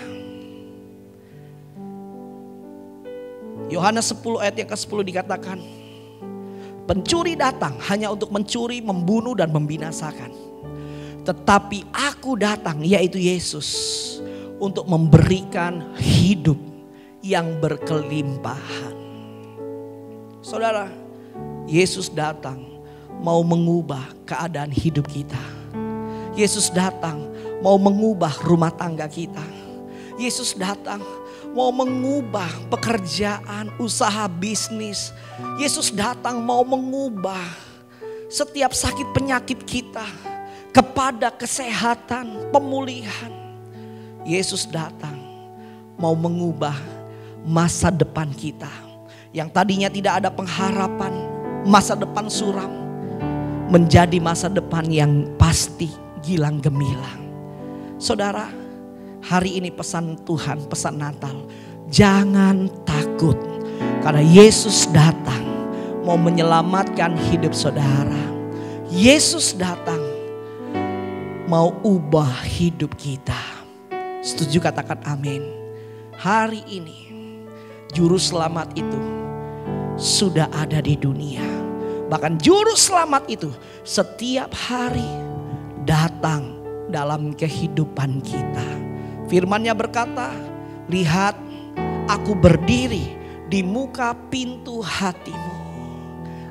Yohanes 10 ayat yang ke-10 dikatakan, pencuri datang hanya untuk mencuri, membunuh dan membinasakan. Tetapi aku datang, yaitu Yesus, untuk memberikan hidup yang berkelimpahan. Saudara, Yesus datang mau mengubah keadaan hidup kita. Yesus datang mau mengubah rumah tangga kita. Yesus datang mau mengubah pekerjaan, usaha, bisnis. Yesus datang mau mengubah setiap sakit penyakit kita kepada kesehatan, pemulihan. Yesus datang mau mengubah masa depan kita yang tadinya tidak ada pengharapan, masa depan suram, menjadi masa depan yang pasti gilang gemilang. Saudara, hari ini pesan Tuhan, pesan Natal, jangan takut karena Yesus datang mau menyelamatkan hidup saudara. Yesus datang mau ubah hidup kita. Setuju, katakan amin. Hari ini juru selamat itu sudah ada di dunia. Bahkan juru selamat itu setiap hari datang dalam kehidupan kita. Firman-Nya berkata, lihat aku berdiri di muka pintu hatimu.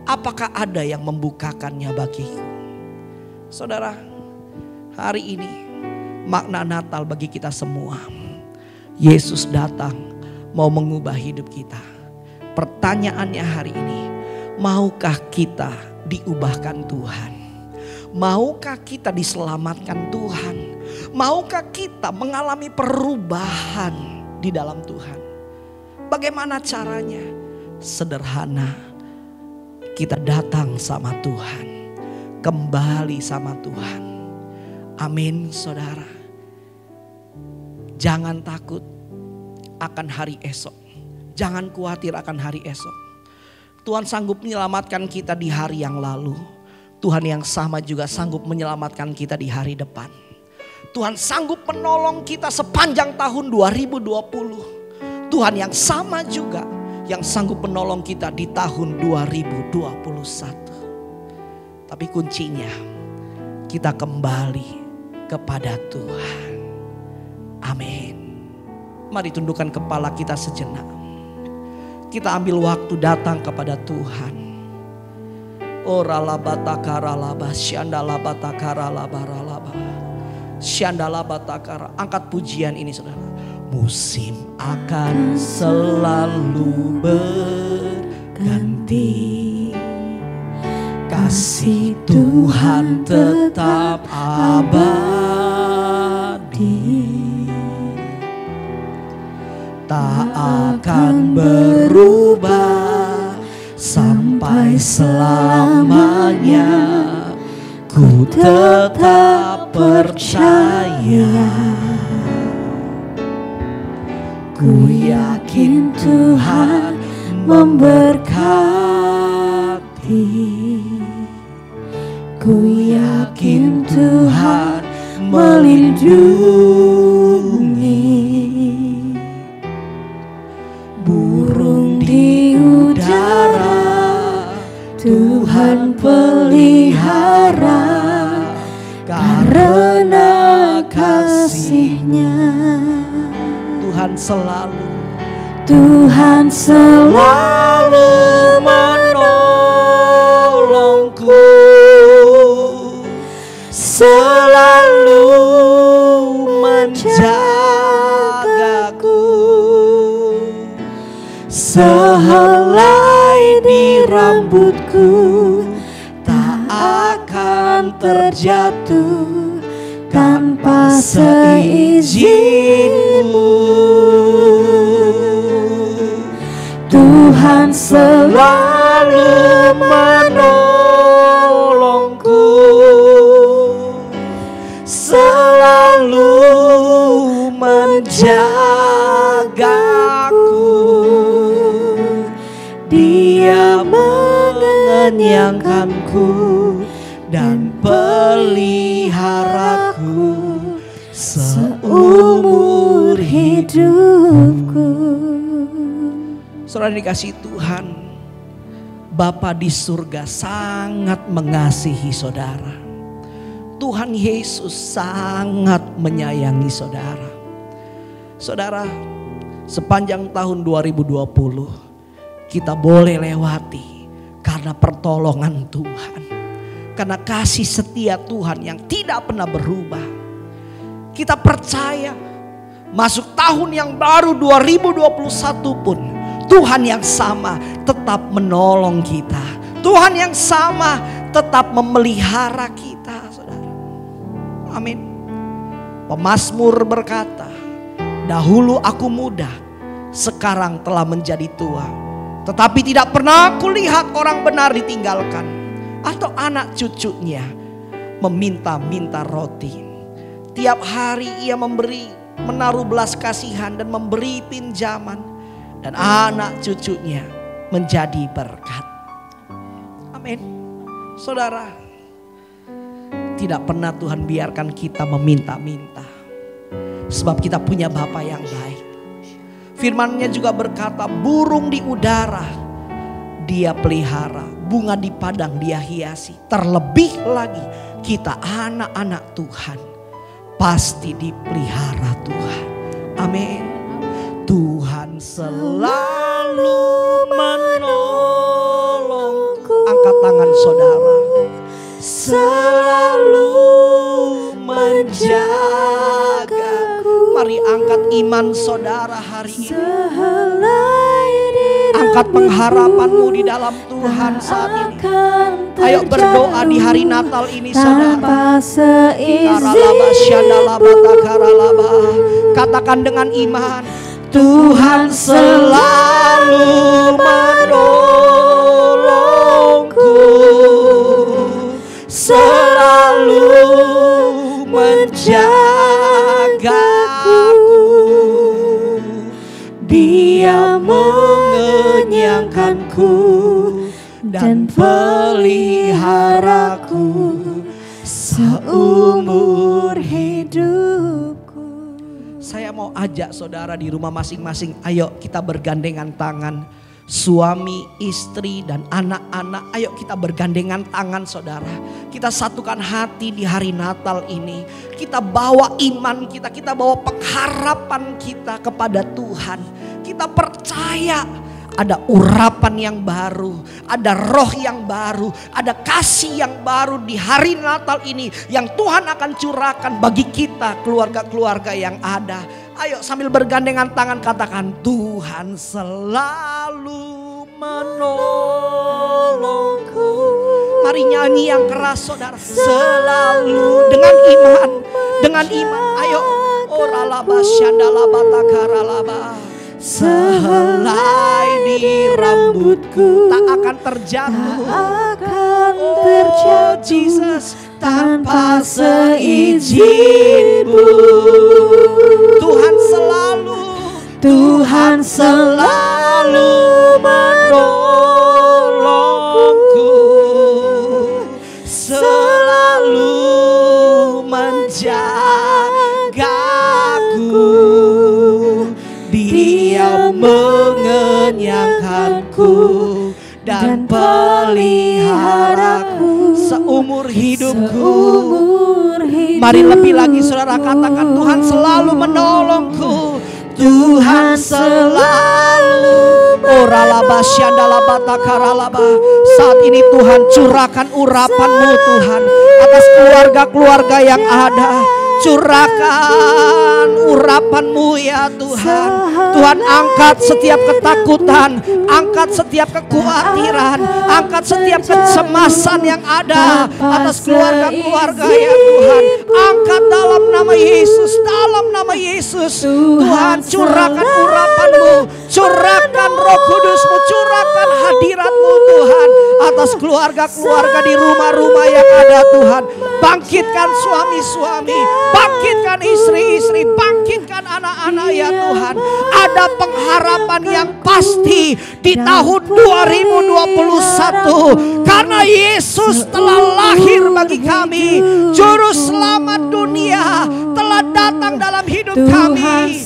Apakah ada yang membukakannya bagiku? Saudara, hari ini makna Natal bagi kita semua. Yesus datang mau mengubah hidup kita. Pertanyaannya hari ini, maukah kita diubahkan Tuhan? Maukah kita diselamatkan Tuhan? Maukah kita mengalami perubahan di dalam Tuhan? Bagaimana caranya? Sederhana, kita datang sama Tuhan, kembali sama Tuhan. Amin, saudara. Jangan takut akan hari esok. Jangan khawatir akan hari esok. Tuhan sanggup menyelamatkan kita di hari yang lalu. Tuhan yang sama juga sanggup menyelamatkan kita di hari depan. Tuhan sanggup menolong kita sepanjang tahun 2020. Tuhan yang sama juga yang sanggup menolong kita di tahun 2021. Tapi kuncinya kita kembali kepada Tuhan. Amin. Mari tundukkan kepala kita sejenak. Kita ambil waktu datang kepada Tuhan. Ora labatakara laba syanda labatakara labara laba syanda labatakara. Angkat pujian ini, saudara. Musim akan selalu berganti, kasih Tuhan tetap abadi, tak akan berubah sampai selamanya. Ku tetap percaya, ku yakin Tuhan memberkati, ku yakin Tuhan melindungi. Burung di udara Tuhan pelihara, karena kasih-Nya Tuhan selalu menolongku, selalu menjagaku. Sehelai di rambutku tak akan terjatuh tanpa seizin-Mu. Tuhan selalu menolongku, selalu menjagaku. Dia mengenal mengenyangkanku dan peliharaku seumur hidupku. Saudara dikasihi Tuhan, Bapa di surga sangat mengasihi saudara. Tuhan Yesus sangat menyayangi saudara. Saudara, sepanjang tahun 2020 kita boleh lewati karena pertolongan Tuhan, karena kasih setia Tuhan yang tidak pernah berubah. Kita percaya masuk tahun yang baru 2021 pun Tuhan yang sama tetap menolong kita. Tuhan yang sama tetap memelihara kita, saudara. Amin. Pemazmur berkata, dahulu aku muda, sekarang telah menjadi tua. Tetapi tidak pernah aku lihat orang benar ditinggalkan, atau anak cucunya meminta-minta roti. Tiap hari ia memberi, menaruh belas kasihan dan memberi pinjaman, dan anak cucunya menjadi berkat. Amin. Saudara, tidak pernah Tuhan biarkan kita meminta-minta, sebab kita punya Bapa yang baik. Firman-Nya juga berkata, burung di udara Dia pelihara, bunga di padang Dia hiasi. Terlebih lagi kita anak-anak Tuhan pasti dipelihara Tuhan. Amin. Tuhan selalu menolongku. Angkat tangan saudara. Selalu menjagaku. Mari angkat iman saudara hari ini. Angkat pengharapanmu di dalam Tuhan saat ini. Ayo berdoa di hari Natal ini saudara. Katakan dengan iman, Tuhan selalu menolongku, selalu menjagaku. Dia mengenyangkanku dan peliharaku seumur hidupku. Saya mau ajak saudara di rumah masing-masing, ayo kita bergandengan tangan. Suami, istri, dan anak-anak, ayo kita bergandengan tangan saudara. Kita satukan hati di hari Natal ini. Kita bawa iman kita, kita bawa pengharapan kita kepada Tuhan. Kita percaya ada urapan yang baru, ada roh yang baru, ada kasih yang baru di hari Natal ini yang Tuhan akan curahkan bagi kita, keluarga-keluarga yang ada. Ayo sambil bergandengan tangan katakan, Tuhan selalu menolongku. Mari nyanyi yang keras saudara. Selalu dengan iman, dengan iman. Ayo. Oralaba syandalaba takaralaba. Sehelai di rambutku tak akan terjatuh, tak akan terjatuh, Jesus, tanpa seizinku. Tuhan selalu menolongku, selalu menjagaku. Dia mengenyangkanku dan peliharaku seumur hidupku. Mari lebih lagi saudara katakan, Tuhan selalu menolongku. Tuhan selalu. Saat ini Tuhan curahkan urapan-Mu Tuhan atas keluarga-keluarga yang ada. Curahkan urapan-Mu ya Tuhan. Tuhan angkat setiap ketakutan, angkat setiap kekhawatiran, angkat setiap kecemasan yang ada atas keluarga-keluarga ya Tuhan. Angkat dalam nama Yesus, dalam nama Yesus. Tuhan curahkan urapan-Mu, curahkan Roh Kudus-Mu, curahkan hadirat-Mu Tuhan atas keluarga-keluarga di rumah-rumah yang ada Tuhan. Bangkitkan suami-suami, bangkitkan istri-istri, bangkitkan anak-anak ya Tuhan. Ada pengharapan yang pasti di tahun 2021 karena Karena Yesus telah lahir bagi kami, Juru Selamat dunia telah datang dalam hidup kami.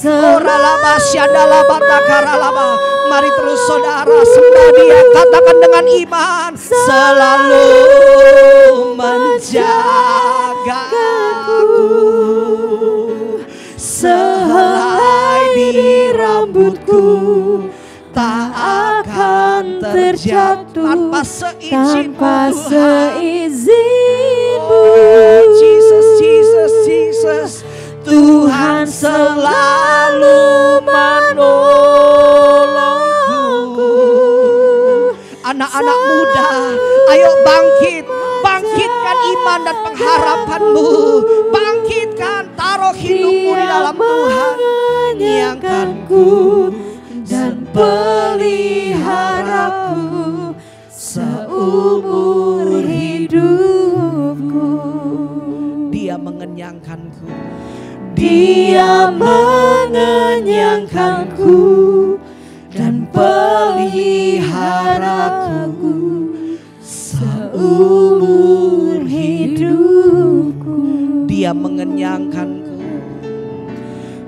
Mari terus saudara sembah Dia, katakan dengan iman, selalu menjagaku, sehelai di rambutku tak akan terjatuh tanpa seizinku. Jesus, Jesus, Jesus, Tuhan selalu menolongku. Anak-anak muda, ayo bangkit, bangkitkan iman dan pengharapanmu, bangkitkan, taruh hidupmu di dalam Tuhan. Menyangkanku dan peliharaku seumur hidupku. Dia mengenyangkanku, Dia mengenyangkanku dan peliharaku seumur hidupku. Dia mengenyangkanku,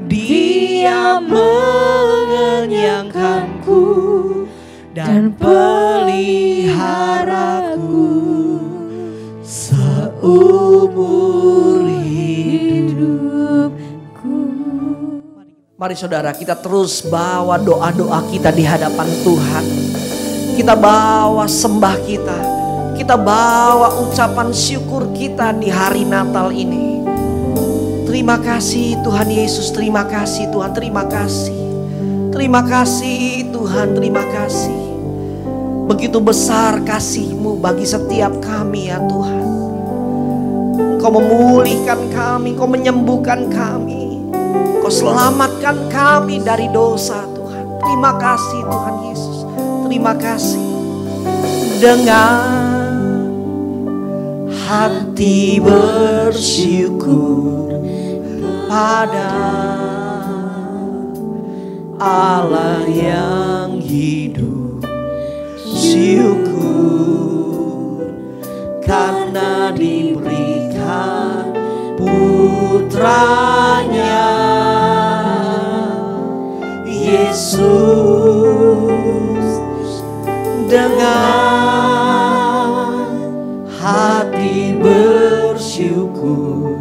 Dia mengenyangkanku dan peliharaku seumur hidupku. Mari saudara, kita terus bawa doa-doa kita di hadapan Tuhan. Kita bawa sembah kita bawa ucapan syukur kita di hari Natal ini. Terima kasih Tuhan Yesus, terima kasih Tuhan, terima kasih. Terima kasih Tuhan, terima kasih. Begitu besar kasih-Mu bagi setiap kami ya Tuhan. Engkau memulihkan kami, Engkau menyembuhkan kami, Engkau selamatkan kami dari dosa Tuhan. Terima kasih Tuhan Yesus, terima kasih. Dengan hati bersyukur pada Allah yang hidup, syukur karena diberikan putranya Yesus. Dengan hati bersyukur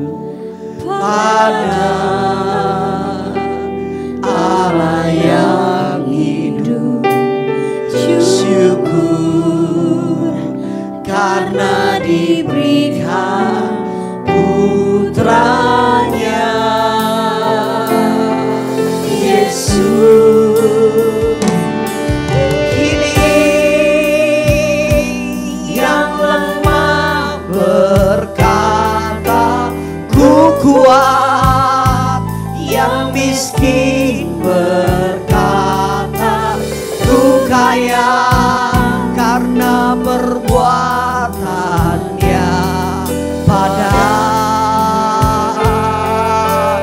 pada Allah yang hidup, syukur karena diberikan putranya Yesus. Kuat, yang miskin berkata ku kaya karena perbuatannya pada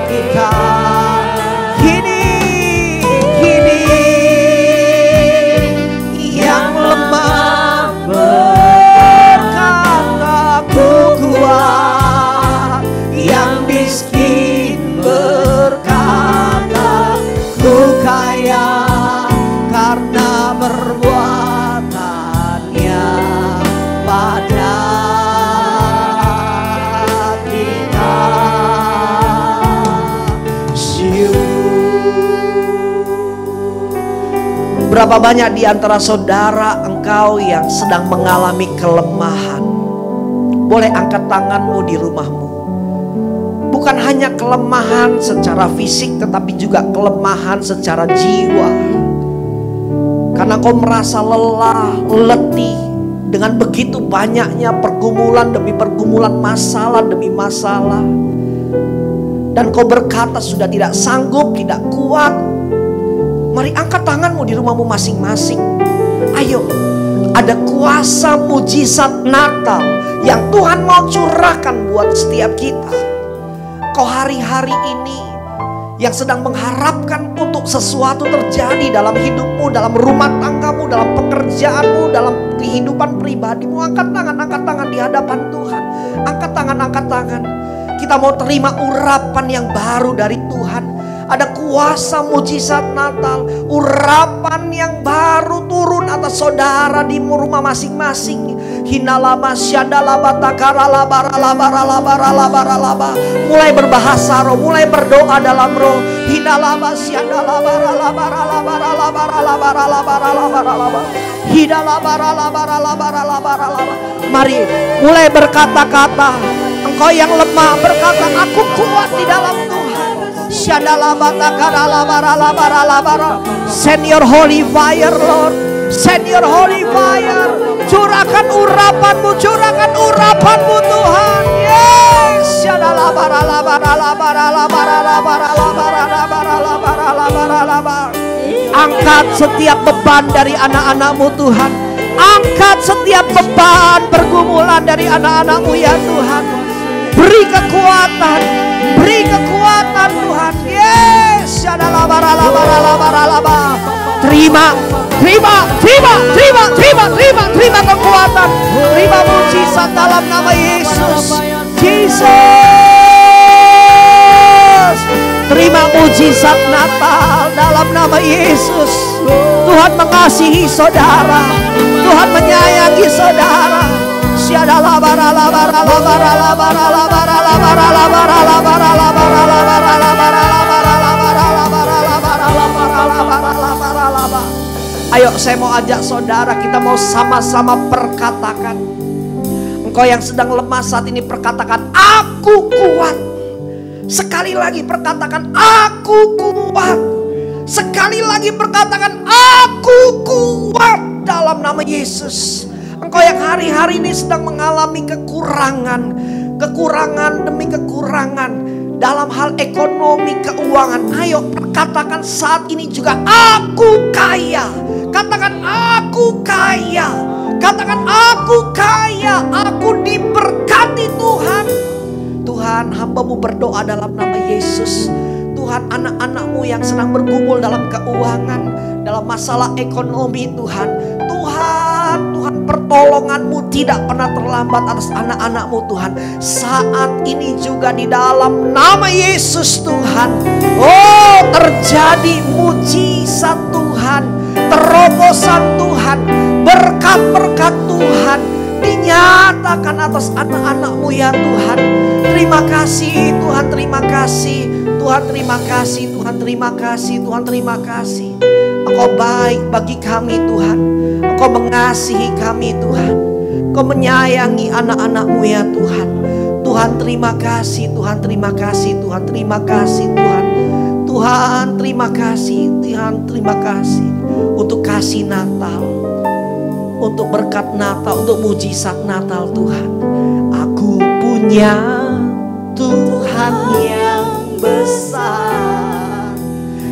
kita. Kini yang lemah berkata ku kuat, yang miskin berkata ku kaya karena perbuatannya pada kita. Berapa banyak di antara saudara engkau yang sedang mengalami kelemahan? Boleh angkat tanganmu di rumahmu. Bukan hanya kelemahan secara fisik, tetapi juga kelemahan secara jiwa. Karena kau merasa lelah, letih dengan begitu banyaknya pergumulan demi pergumulan, masalah demi masalah. Dan kau berkata sudah tidak sanggup, tidak kuat. Mari angkat tanganmu di rumahmu masing-masing. Ayo, ada kuasa mujizat Natal yang Tuhan mau curahkan buat setiap kita. Kau hari-hari ini yang sedang mengharapkan untuk sesuatu terjadi dalam hidupmu, dalam rumah tanggamu, dalam pekerjaanmu, dalam kehidupan pribadimu, angkat tangan di hadapan Tuhan. Angkat tangan. Kita mau terima urapan yang baru dari Tuhan. Ada kuasa mujizat Natal, urapan yang baru turun atas saudara di rumah masing-masing. Hinalama syandalaba takarala barala. Mulai berbahasa roh, mulai berdoa dalam roh. Hinalama syandalaba barala. Mari mulai berkata-kata. Engkau yang lemah berkata, aku kuat di dalam Tuhan. Send your holy fire, Lord. Send your holy fire. Curahkan urapanmu Tuhan. Yes. Angkat setiap beban dari anak-anakmu Tuhan. Angkat setiap beban pergumulan dari anak-anakmu ya Tuhan. Beri kekuatan Tuhan. Yes. Terima kekuatan. Terima mujizat dalam nama Yesus. Terima mujizat Natal dalam nama Yesus. Tuhan mengasihi saudara. Tuhan menyayangi saudara. Ayo saya mau ajak saudara, kita mau sama-sama perkatakan. Engkau yang sedang lemah saat ini perkatakan, aku kuat. Sekali lagi perkatakan, aku kuat. Sekali lagi perkatakan, aku kuat dalam nama Yesus. Engkau yang hari-hari ini sedang mengalami kekurangan demi kekurangan dalam hal ekonomi, keuangan. Ayo perkatakan saat ini juga, aku kaya. Katakan aku kaya. Katakan aku kaya. Aku diberkati Tuhan. Tuhan, hamba-Mu berdoa dalam nama Yesus. Tuhan, anak-anak-Mu yang sedang bergumul dalam keuangan, dalam masalah ekonomi Tuhan. Tuhan, pertolongan-Mu tidak pernah terlambat atas anak-anak-Mu Tuhan. Saat ini juga di dalam nama Yesus Tuhan. Oh, terjadi mujizat Tuhan, terobosan Tuhan, berkat-berkat Tuhan dinyatakan atas anak-anak-Mu ya Tuhan. Terima kasih Tuhan, terima kasih Tuhan, terima kasih Tuhan, terima kasih Tuhan, terima kasih. Engkau baik bagi kami Tuhan. Engkau mengasihi kami Tuhan. Engkau menyayangi anak-anak-Mu ya Tuhan. Tuhan terima kasih, Tuhan terima kasih, Tuhan terima kasih Tuhan. Tuhan terima kasih, Tuhan terima kasih untuk kasih Natal, untuk berkat Natal, untuk mujizat Natal Tuhan. Aku punya Tuhan yang besar,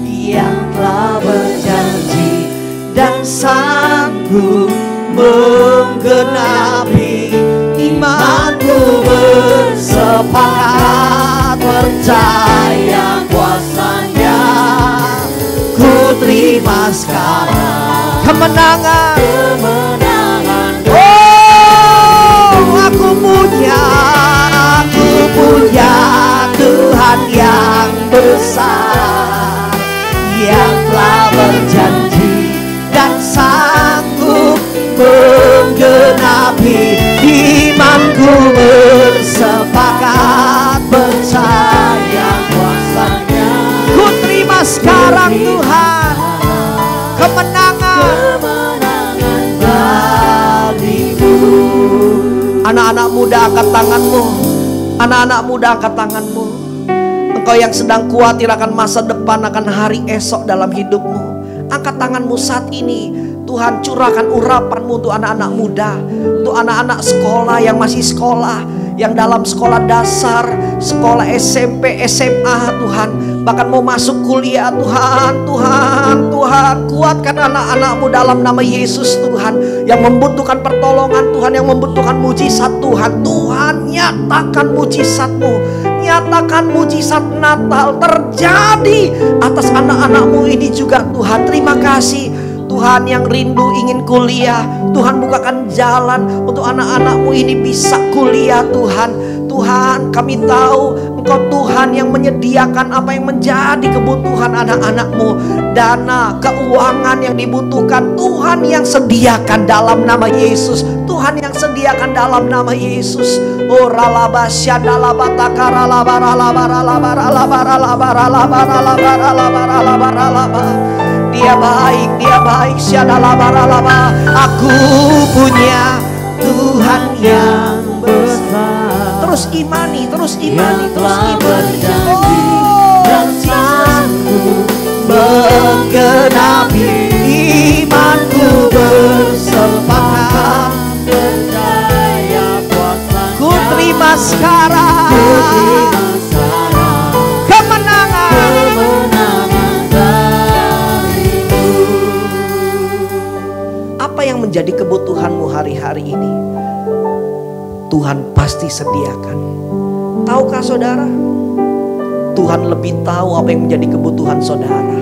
yang telah berjanji dan sanggup menggenapi. Imanku bersepakat percaya kuasa-Nya. Ku terima sekarang kemenangan. Oh, aku punya Tuhan yang besar, yang telah berjanji dan sanggup menggenapi. Imanku bersepakat percaya kuasa-Nya. Ku terima sekarang Tuhan kemenangan bagiku. Anak-anak muda angkat tanganmu. Anak-anak muda angkat tanganmu. Engkau yang sedang khawatir akan masa depan, akan hari esok dalam hidupmu, angkat tanganmu saat ini. Tuhan curahkan urapan-Mu untuk anak-anak muda, untuk anak-anak sekolah yang masih sekolah, yang dalam sekolah dasar, sekolah SMP, SMA Tuhan, bahkan mau masuk kuliah Tuhan. Tuhan kuatkan anak-anak-Mu dalam nama Yesus Tuhan, yang membutuhkan pertolongan Tuhan, yang membutuhkan mujizat Tuhan. Tuhan nyatakan mujizat-Mu, nyatakan mujizat Natal terjadi atas anak-anak-Mu ini juga Tuhan. Terima kasih Tuhan, yang rindu ingin kuliah, Tuhan bukakan jalan untuk anak-anak-Mu ini bisa kuliah Tuhan. Tuhan, kami tahu Engkau Tuhan yang menyediakan apa yang menjadi kebutuhan anak-anak-Mu. Dana, keuangan yang dibutuhkan, Tuhan yang sediakan dalam nama Yesus. Tuhan yang sediakan dalam nama Yesus. Oh ralabasya dalabatakara labara labara labara labara labara labara labara labara labara labara. Dia baik, syadalabaralaba. Aku punya Tuhan yang besar. Terus imani, terus imani, terus imani. Oh, sanggup menggenapi imanku bersepakat. Ku terima sekarang kemenangan. Apa yang menjadi kebutuhanmu hari-hari ini, Tuhan pasti sediakan. Tahukah saudara, Tuhan lebih tahu apa yang menjadi kebutuhan saudara.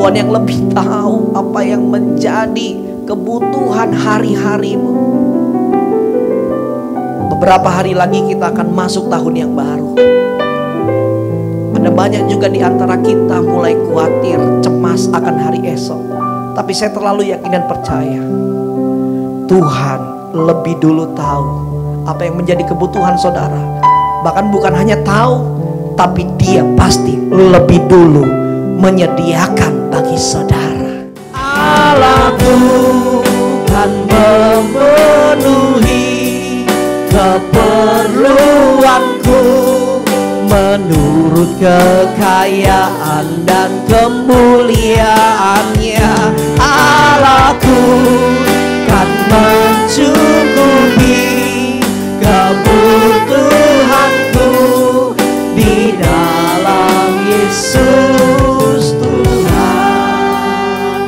Tuhan yang lebih tahu apa yang menjadi kebutuhan hari-harimu. Beberapa hari lagi kita akan masuk tahun yang baru. Ada banyak juga di antara kita mulai khawatir, cemas akan hari esok. Tapi saya terlalu yakin dan percaya Tuhan lebih dulu tahu apa yang menjadi kebutuhan saudara. Bahkan bukan hanya tahu, tapi Dia pasti lebih dulu menyediakan bagi saudara. Allahku kan memenuhi keperluanku menurut kekayaan dan kemuliaannya. Allahku kan mencukupi kebutuhanku di dalam Yesus Tuhan.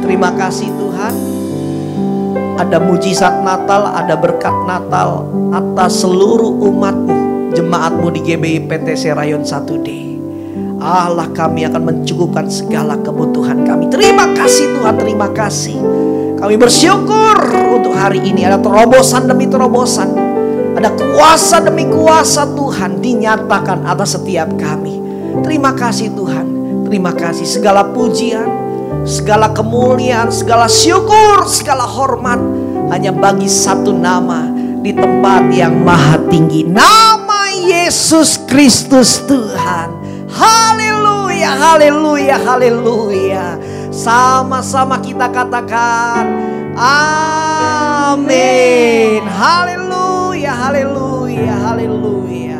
Terima kasih Tuhan, ada mujizat Natal, ada berkat Natal atas seluruh umat-Mu, jemaat-Mu di GBI PTC Rayon 1D. Allah, kami akan mencukupkan segala kebutuhan kami. Terima kasih Tuhan, terima kasih. Kami bersyukur untuk hari ini ada terobosan demi terobosan, ada kuasa demi kuasa Tuhan dinyatakan atas setiap kami. Terima kasih Tuhan, terima kasih. Segala pujian, segala kemuliaan, segala syukur, segala hormat hanya bagi satu nama di tempat yang maha tinggi, nama Yesus Kristus Tuhan. Haleluya, haleluya, haleluya. Sama-sama kita katakan amin. Haleluya, haleluya, haleluya.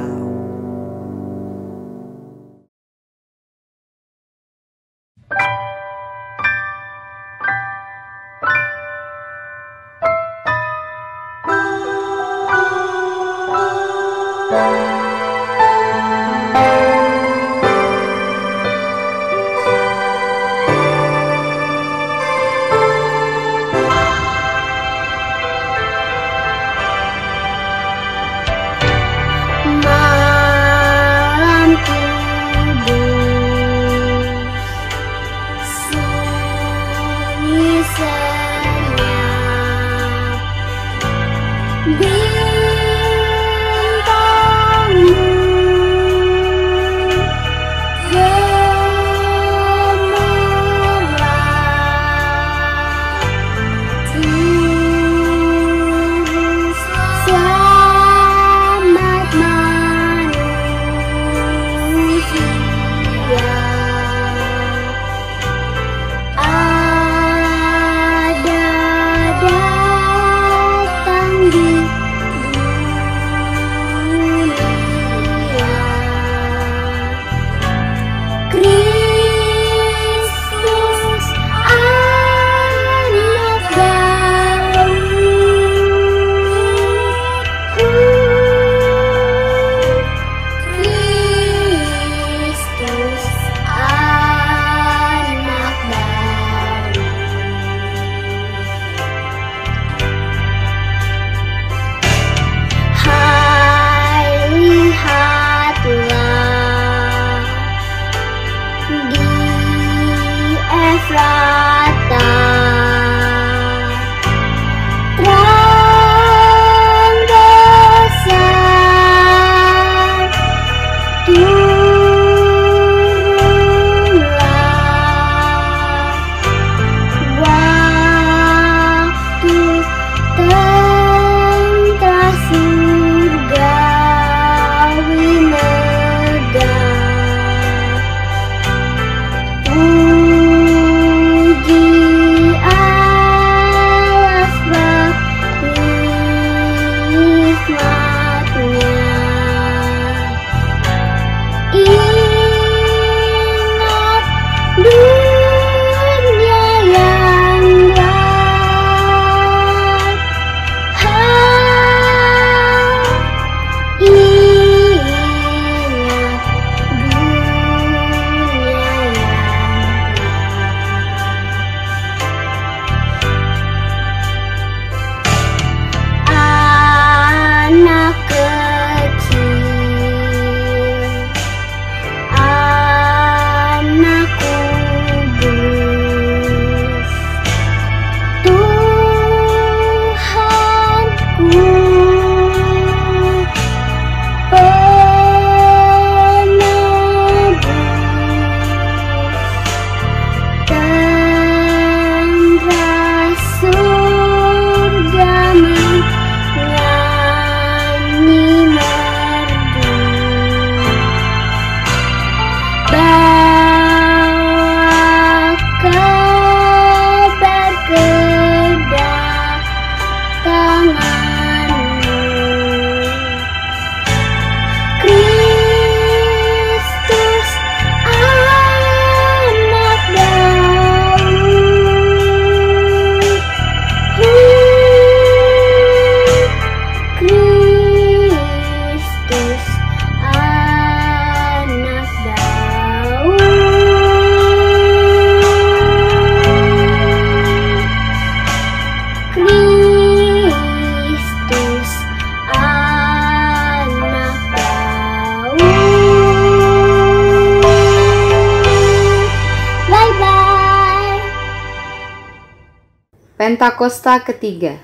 Pentakosta ketiga.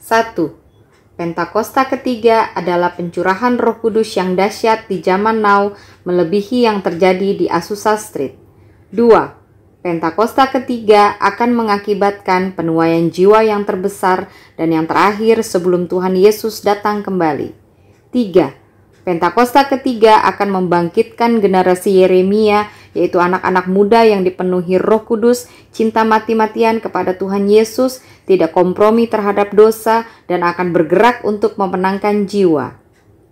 1. Pentakosta ketiga adalah pencurahan Roh Kudus yang dahsyat di zaman now melebihi yang terjadi di Azusa Street. 2. Pentakosta ketiga akan mengakibatkan penuaian jiwa yang terbesar dan yang terakhir sebelum Tuhan Yesus datang kembali. 3. Pentakosta ketiga akan membangkitkan generasi Yeremia, yaitu anak-anak muda yang dipenuhi Roh Kudus, cinta mati-matian kepada Tuhan Yesus, tidak kompromi terhadap dosa, dan akan bergerak untuk memenangkan jiwa.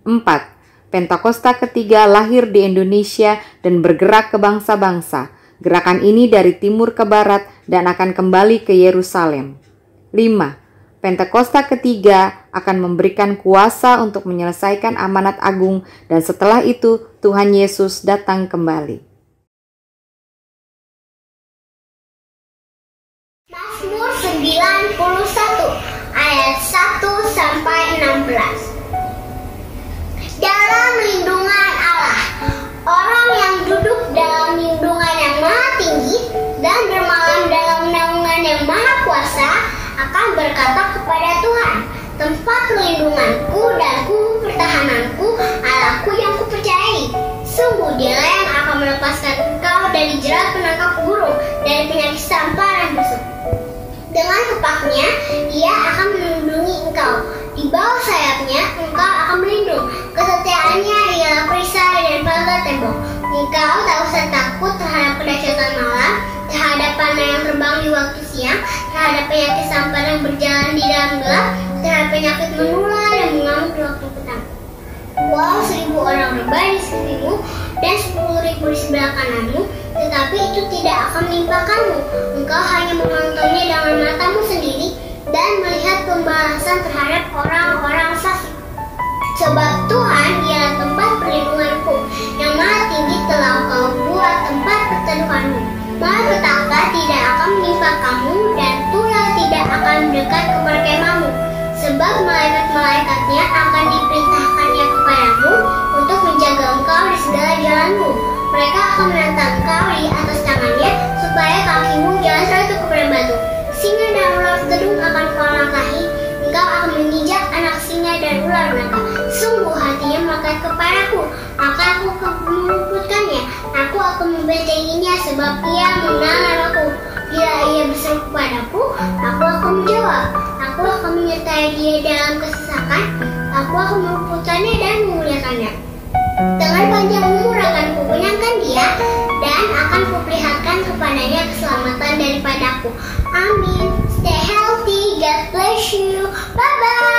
4. Pentakosta ketiga lahir di Indonesia dan bergerak ke bangsa-bangsa. Gerakan ini dari timur ke barat dan akan kembali ke Yerusalem. 5. Pentakosta ketiga akan memberikan kuasa untuk menyelesaikan amanat agung dan setelah itu Tuhan Yesus datang kembali. Mazmur 91 ayat 1 sampai 16. Dalam lindungan Allah, orang yang duduk dalam lindungan yang maha tinggi dan bermalam dalam naungan yang maha kuasa akan berkata kepada Tuhan, tempat perlindunganku dan kubu pertahananku, Allahku yang kupercayai. Sungguh Dialah yang akan melepaskan engkau dari jerat penangkap burung, dari penyakit sampar dan busuk. Dengan kepaknya, Ia akan melindungi engkau. Di bawah sayapnya, engkau akan berlindung. Kesetiaannya ialah perisai dan pagar tembok. Engkau tak usah takut terhadap kedahsyatan malam, terhadap panah yang terbang di waktu siang, terhadap penyakit sampar yang berjalan di dalam gelap, terhadap penyakit menular yang mengamuk di waktu petang. Walau 1000 orang rebah di sekelilingmu dan 10.000 di sebelah kananmu, tetapi itu tidak akan menimpa kamu. Engkau hanya menontonnya dengan matamu sendiri dan melihat pembalasan terhadap orang-orang fasik. Sebab Tuhan ialah tempat perlindunganku, yang maha tinggi telah Engkau buat tempat perteduhanmu. Malapetaka tidak akan menimpa kamu dan tulah tidak akan mendekat kepada kemahmu. Sebab malaikat-malaikatnya akan diperintahkannya kepadamu untuk menjaga engkau di segala jalanmu. Mereka akan menantang engkau di atas tangannya supaya kakimu jangan terjatuh kepada batu. Singa dan ular tedung akan kau langkahi. Engkau akan menginjak anak singa dan ular naga. Sungguh hatinya melekat kepadaku, maka aku akan meluputkannya. Aku akan membentenginya sebab ia mengenal namaku. Bila ia berseru kepadaku, aku akan menjawab. Aku akan menyertai dia dalam kesesakan. Aku akan meluputkannya dan memuliakannya. Dengan panjang umur akan kukenyangkan dia dan akan kuperlihatkan kepadanya keselamatan daripadaku. Amin. Stay healthy. God bless you. Bye-bye.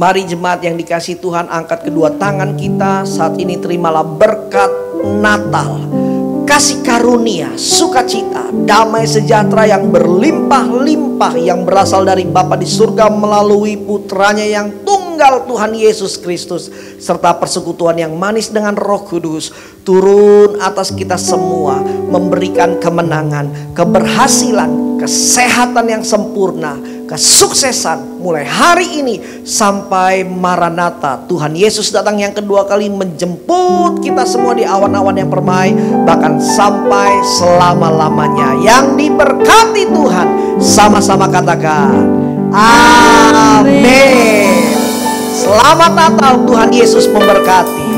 Mari jemaat yang dikasihi Tuhan, angkat kedua tangan kita. Saat ini terimalah berkat Natal. kasih karunia, sukacita, damai sejahtera yang berlimpah-limpah yang berasal dari Bapa di surga melalui Putranya yang tunggal Tuhan Yesus Kristus, serta persekutuan yang manis dengan Roh Kudus turun atas kita semua, memberikan kemenangan, keberhasilan, kesehatan yang sempurna, kesuksesan mulai hari ini sampai Maranatha, Tuhan Yesus datang yang kedua kali menjemput kita semua di awan-awan yang permai, bahkan sampai selama-lamanya. Yang diberkati Tuhan, sama-sama katakan amin. Selamat Natal, Tuhan Yesus memberkati.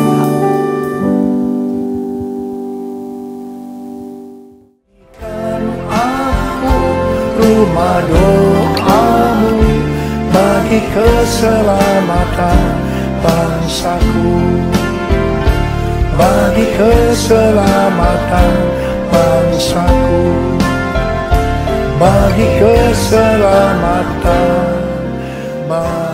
Rumah doamu bagi keselamatan bangsaku, bagi keselamatan bangsaku, bagi keselamatan bangsaku.